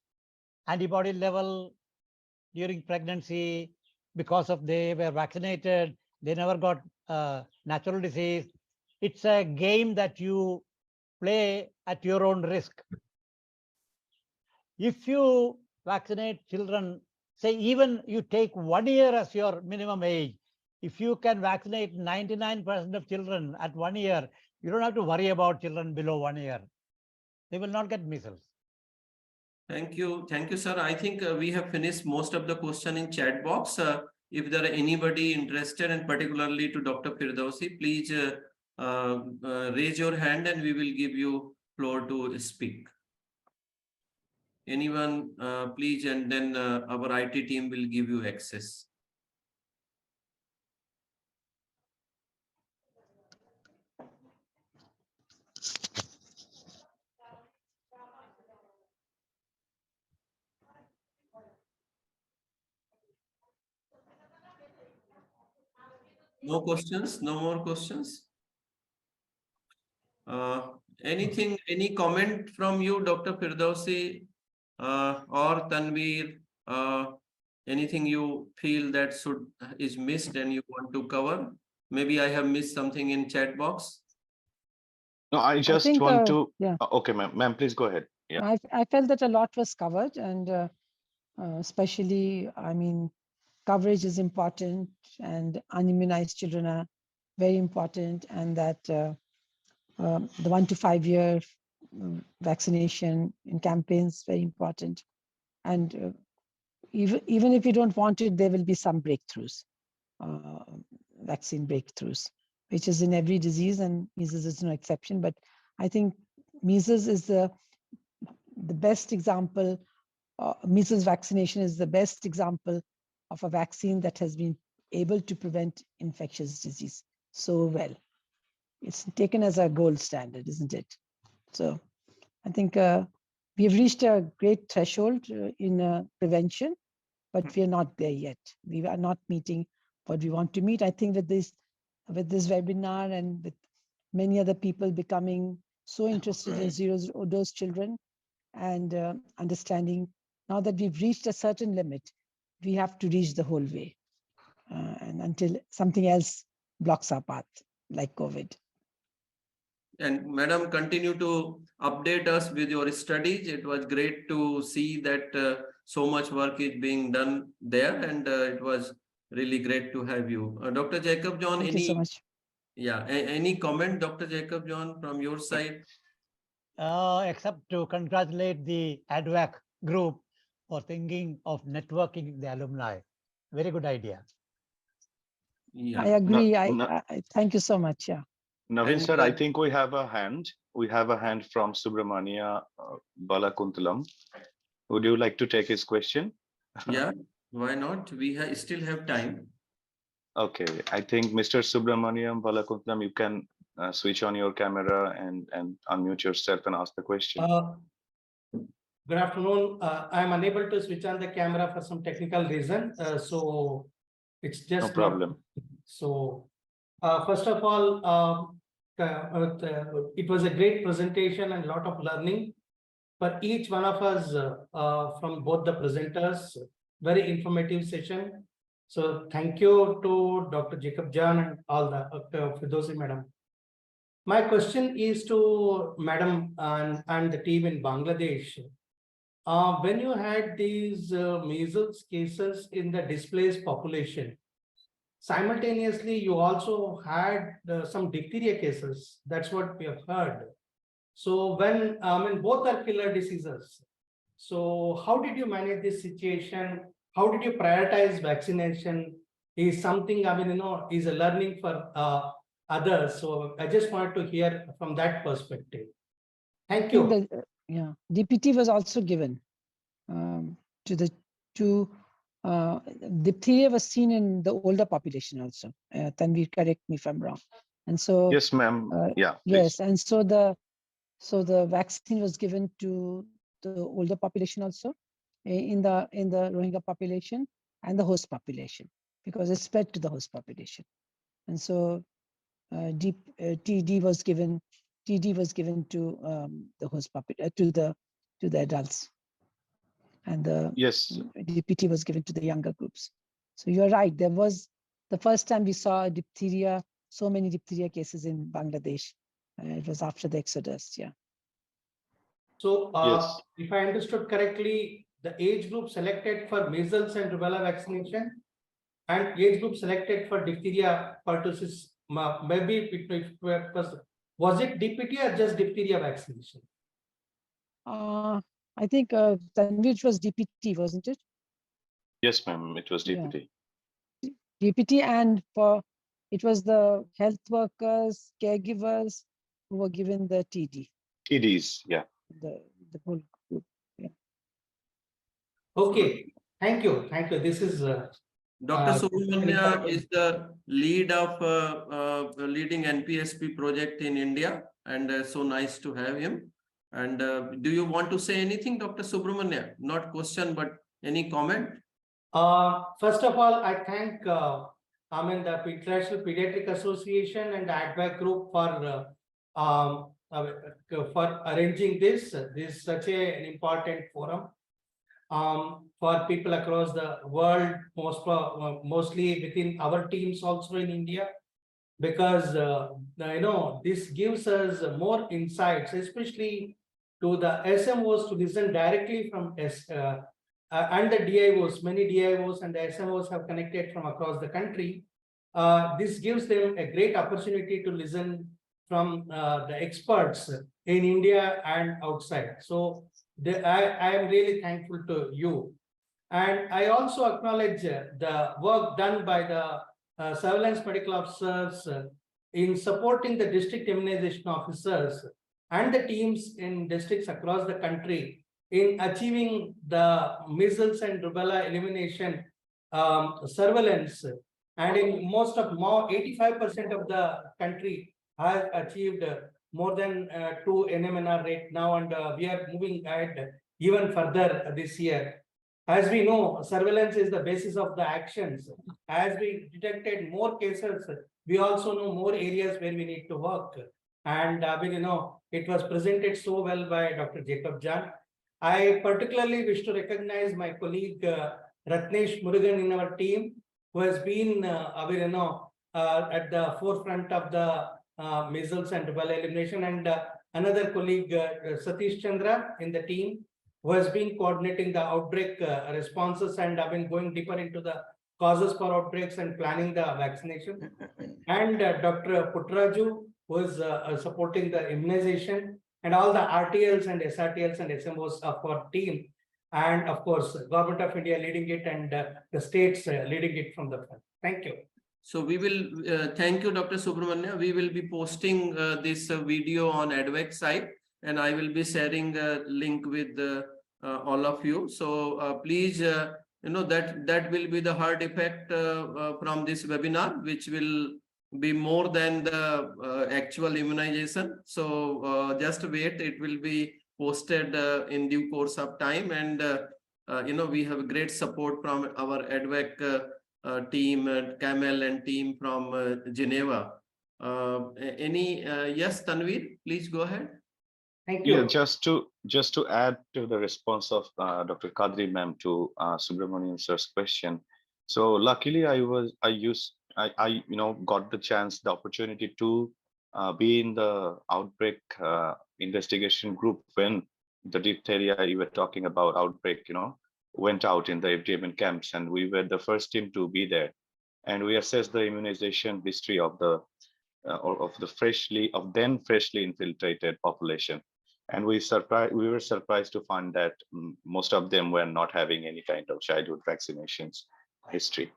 antibody level during pregnancy because of they were vaccinated, they never got natural disease? It's a game that you play at your own risk. If you vaccinate children, say even you take 1 year as your minimum age, if you can vaccinate 99% of children at 1 year, you don't have to worry about children below 1 year. They will not get measles. Thank you, sir. I think we have finished most of the question in chat box. If there are anybody interested, and particularly to Dr. Firdausi, please raise your hand and we will give you floor to speak. Anyone, please, and then our IT team will give you access. No questions? No more questions? Any comment from you, Dr. Firdausi or Tanvir? Anything you feel that is missed and you want to cover? Maybe I have missed something in chat box. No, I just think, want to. yeah. Okay, ma'am, please go ahead. Yeah. I felt that a lot was covered, and especially, I mean, coverage is important, and unimmunized children are very important, and that the 1 to 5 year vaccination in campaigns very important. And even if you don't want it, there will be some breakthroughs, vaccine breakthroughs, which is in every disease, and measles is no exception. But I think measles is the best example. Measles vaccination is the best example of a vaccine that has been able to prevent infectious disease so well. It's taken as a gold standard, isn't it? So I think we have reached a great threshold in prevention, but we are not there yet. We are not meeting what we want to meet. I think with this webinar and with many other people becoming so interested in zero dose children and understanding now that we've reached a certain limit, we have to reach the whole way, and until something else blocks our path, like COVID. And Madam, continue to update us with your studies. It was great to see that so much work is being done there, and it was really great to have you. Dr. Jacob John, Thank you so much. Yeah, any comment, Dr. Jacob John, from your side? Except to congratulate the ADVAC group for thinking of networking the alumni. Very good idea. Yeah. I agree. No, I thank you so much. Yeah. Naveen And, sir, I think we have a hand. We have a hand from Subramania Balakuntalam. Would you like to take his question? Yeah, why not? We still have time. Okay, I think Mr. Subramaniam Balakuntalam, you can switch on your camera and unmute yourself and ask the question. Good afternoon. I'm unable to switch on the camera for some technical reason. So it's just No problem. So first of all, it was a great presentation and a lot of learning for each one of us from both the presenters. Very informative session. So thank you to Dr. Jacob John and all the Firdausi madam. My question is to madam and the team in Bangladesh. When you had these measles cases in the displaced population, simultaneously you also had some diphtheria cases. That's what we have heard. So when both are killer diseases, so how did you manage this situation? How did you prioritize vaccination? Is something is a learning for others. So I just wanted to hear from that perspective. Thank you. Yeah, DPT was also given diphtheria was seen in the older population also. Tanvir, correct me if I'm wrong. And so yes, ma'am. Yeah. Yes, please. and so the vaccine was given to the older population also, in the Rohingya population and the host population, because it spread to the host population. And so TD was given to the host population, to the adults, and the Yes. DPT was given to the younger groups. So you're right. There was the first time we saw diphtheria, so many diphtheria cases in Bangladesh. It was after the exodus. Yeah. So Yes. if I understood correctly, the age group selected for measles and rubella vaccination and age group selected for diphtheria pertussis, maybe was it DPT or just diphtheria vaccination? I think Tanvir was DPT, wasn't it? Yes, ma'am. It was DPT. Yeah. DPT, and it was the health workers, caregivers who were given the TD. TDs, yeah. The whole group. Yeah. Okay. Thank you. Thank you. This is Dr. Subramania is the lead of leading NPSP project in India, and so nice to have him. And do you want to say anything, Dr. Subramania? Not question, but any comment? First of all, I thank the International Pediatric Association and the ADVAC group for for arranging this. This is such an important forum for people across the world, mostly within our teams also in India, because this gives us more insights, especially to the SMOs to listen directly from and the DIOs. Many DIOs and the SMOs have connected from across the country. This gives them a great opportunity to listen from the experts in India and outside. So I am really thankful to you. And I also acknowledge the work done by the surveillance medical officers in supporting the district immunization officers and the teams in districts across the country in achieving the measles and rubella elimination surveillance. And in most of 85% of the country has achieved more than 2 NMNR rate now, and we are moving ahead even further this year. As we know, surveillance is the basis of the actions. As we detected more cases, we also know more areas where we need to work. And it was presented so well by Dr. Jacob Jan. I particularly wish to recognize my colleague Ratnesh Murugan in our team, who has been at the forefront of the measles and rubella elimination, and another colleague Satish Chandra in the team, who has been coordinating the outbreak responses and have been going deeper into the causes for outbreaks and planning the vaccination. And Dr. Putraju, who is supporting the immunization, and all the RTLs and SRTLs and SMOs of our team. And of course, Government of India leading it, and the states leading it from the front. Thank you. So we will, thank you, Dr. Subramania. We will be posting this video on ADVAC site, and I will be sharing a link with all of you. So please, that will be the hard effect from this webinar, which will be more than the actual immunization. So just wait, it will be posted in due course of time. And, we have great support from our ADVAC team, Camel and team from Geneva. Yes, Tanvir, please go ahead. Thank you. Yeah, just to add to the response of Dr. Qadri ma'am to Subramanian sir's question. So luckily, I got the chance, the opportunity to be in the outbreak investigation group when the diphtheria you were talking about outbreak, went out in the FDMN camps, and we were the first team to be there, and we assessed the immunization history of the freshly infiltrated population. And we were surprised to find that most of them were not having any kind of childhood vaccinations history.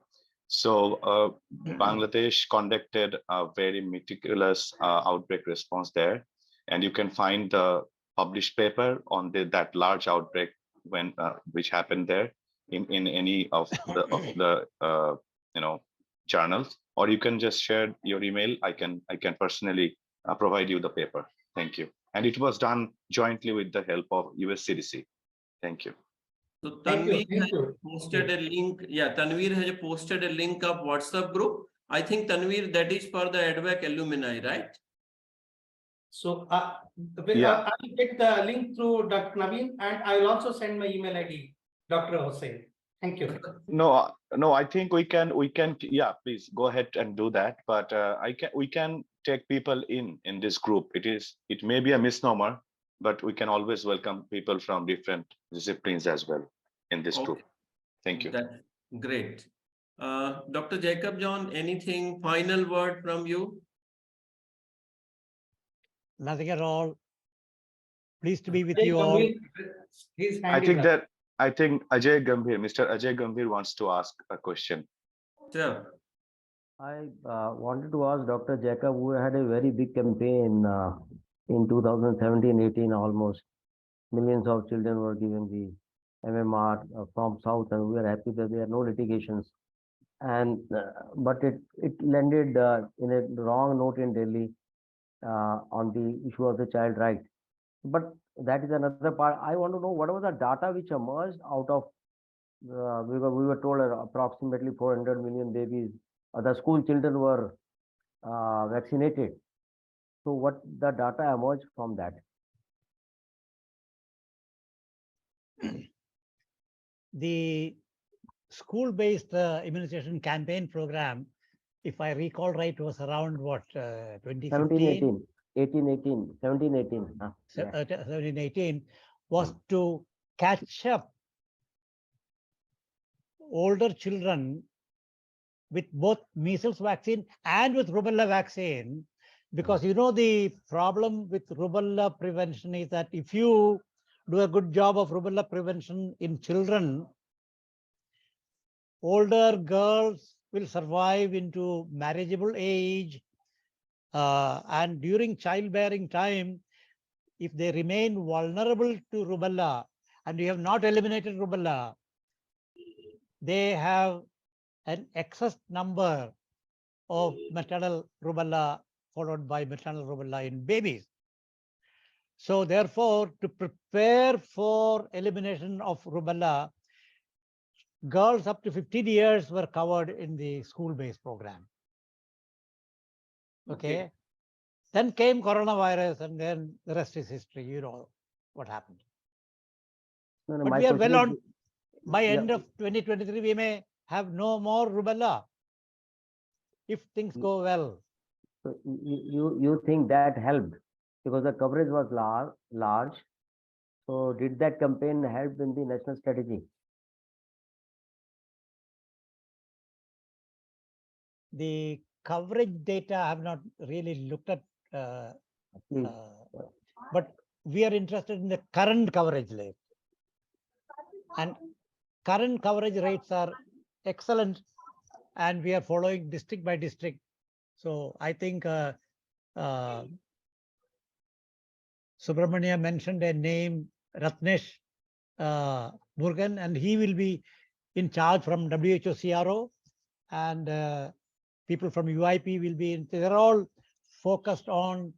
So Bangladesh conducted a very meticulous outbreak response there, and you can find the published paper on that large outbreak which happened there in any of the journals, or you can just share your email. I can personally provide you the paper. Thank you. And it was done jointly with the help of US CDC. Thank you. So Tanvir has posted a link. Yeah, Tanvir has posted a link of WhatsApp group. I think, Tanvir, that is for the ADVAC alumni, right? So I'll get the link through Dr. Naveen, and I'll also send my email ID, Dr. Hossen. Thank you. No, I think we can. Yeah, please go ahead and do that. But we can take people in this group. It may be a misnomer, but we can always welcome people from different disciplines as well in this group. Thank you. That's great. Dr. Jacob John, anything final word from you? Nothing at all. Pleased to be with you all. I think Ajay Gambhir, Mr. Ajay Gambhir wants to ask a question. Sure. I wanted to ask Dr. Jacob, who had a very big campaign in 2017-18 almost. Millions of children were given the MMR from South, and we are happy that there are no litigations. And but it landed in a wrong note in Delhi on the issue of the child right. But that is another part. I want to know what was the data which emerged out of we were told approximately 400 million babies, the school children were vaccinated. So what the data emerged from that? The school-based immunization campaign program, if I recall right, was around what, 2015? 17, 18. Yeah. 17, 18, was to catch up older children with both measles vaccine and with rubella vaccine, because you know the problem with rubella prevention is that if you do a good job of rubella prevention in children, older girls will survive into marriageable age, and during childbearing time, if they remain vulnerable to rubella and you have not eliminated rubella, they have an excess number of maternal rubella followed by maternal rubella in babies. So therefore, to prepare for elimination of rubella, girls up to 15 years were covered in the school-based program. Okay. Then came coronavirus, and then the rest is history. You know what happened. No, no, But my we are question well is- on. By end yeah. of 2023, we may have no more rubella if things go well. So you think that helped because the coverage was large. So did that campaign help in the national strategy? The coverage data I have not really looked at, Please. but we are interested in the current coverage rate. And current coverage rates are excellent, and we are following district by district. So I think Subramania mentioned a name, Ratnesh Murugan, and he will be in charge from WHO CRO, and people from UIP will be in. They're all focused on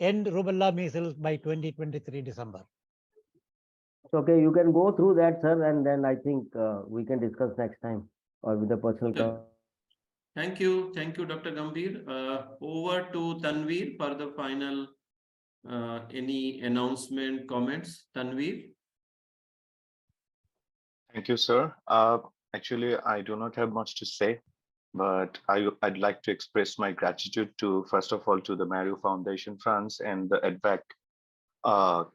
end rubella measles by 2023 December. Okay, you can go through that, sir, and then I think we can discuss next time or with the personal. Yeah. Thank you, Dr. Gambhir. Over to Tanvir for the final. Any announcement, comments, Tanvir? Thank you, sir. Actually, I do not have much to say, but I'd like to express my gratitude to, first of all, to the Mario Foundation France and the ADVAC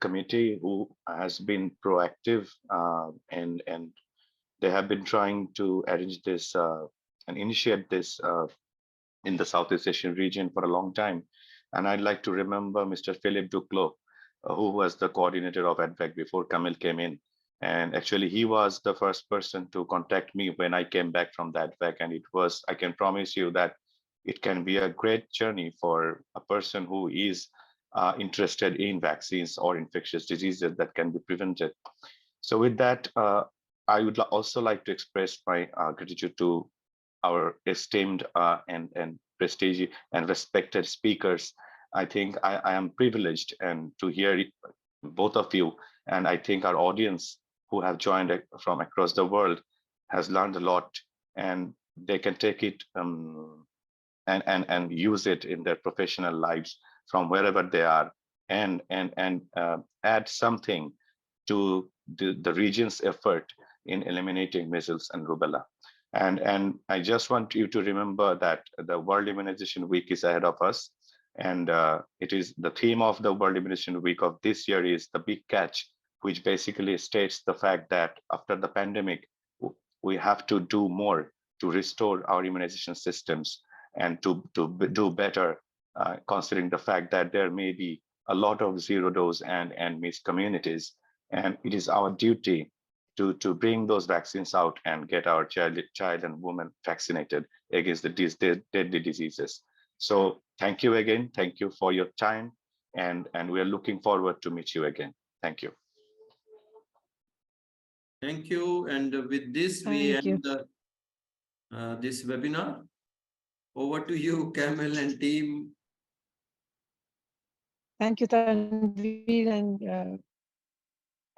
committee, who has been proactive, and they have been trying to arrange this and initiate this in the Southeast Asian region for a long time. And I'd like to remember Mr. Philippe Duclos, who was the coordinator of ADVAC before Camille came in. And actually, he was the first person to contact me when I came back from that ADVAC. And it was, I can promise you that it can be a great journey for a person who is interested in vaccines or infectious diseases that can be prevented. So with that, I would also like to express my gratitude to our esteemed and prestigious and respected speakers. I think I am privileged and to hear both of you, and I think our audience who have joined from across the world has learned a lot, and they can take it and use it in their professional lives from wherever they are, and add something to the region's effort in eliminating measles and rubella. And I just want you to remember that the World Immunization Week is ahead of us. And it is the theme of the World Immunization Week of this year is the big catch, which basically states the fact that after the pandemic, we have to do more to restore our immunization systems and to do better, considering the fact that there may be a lot of zero dose and missed communities. And it is our duty to bring those vaccines out and get our child and women vaccinated against the deadly diseases. So thank you again. Thank you for your time. And we are looking forward to meet you again. Thank you. Thank you. And with this, we end this webinar. Over to you, Camille and team. Thank you, Tanvir, and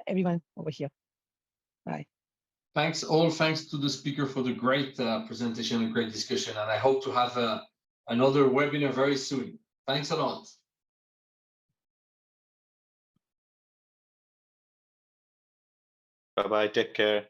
everyone over here. Bye. Thanks all. Thanks to the speaker for the great presentation and great discussion. And I hope to have another webinar very soon. Thanks a lot. Bye-bye. Take care.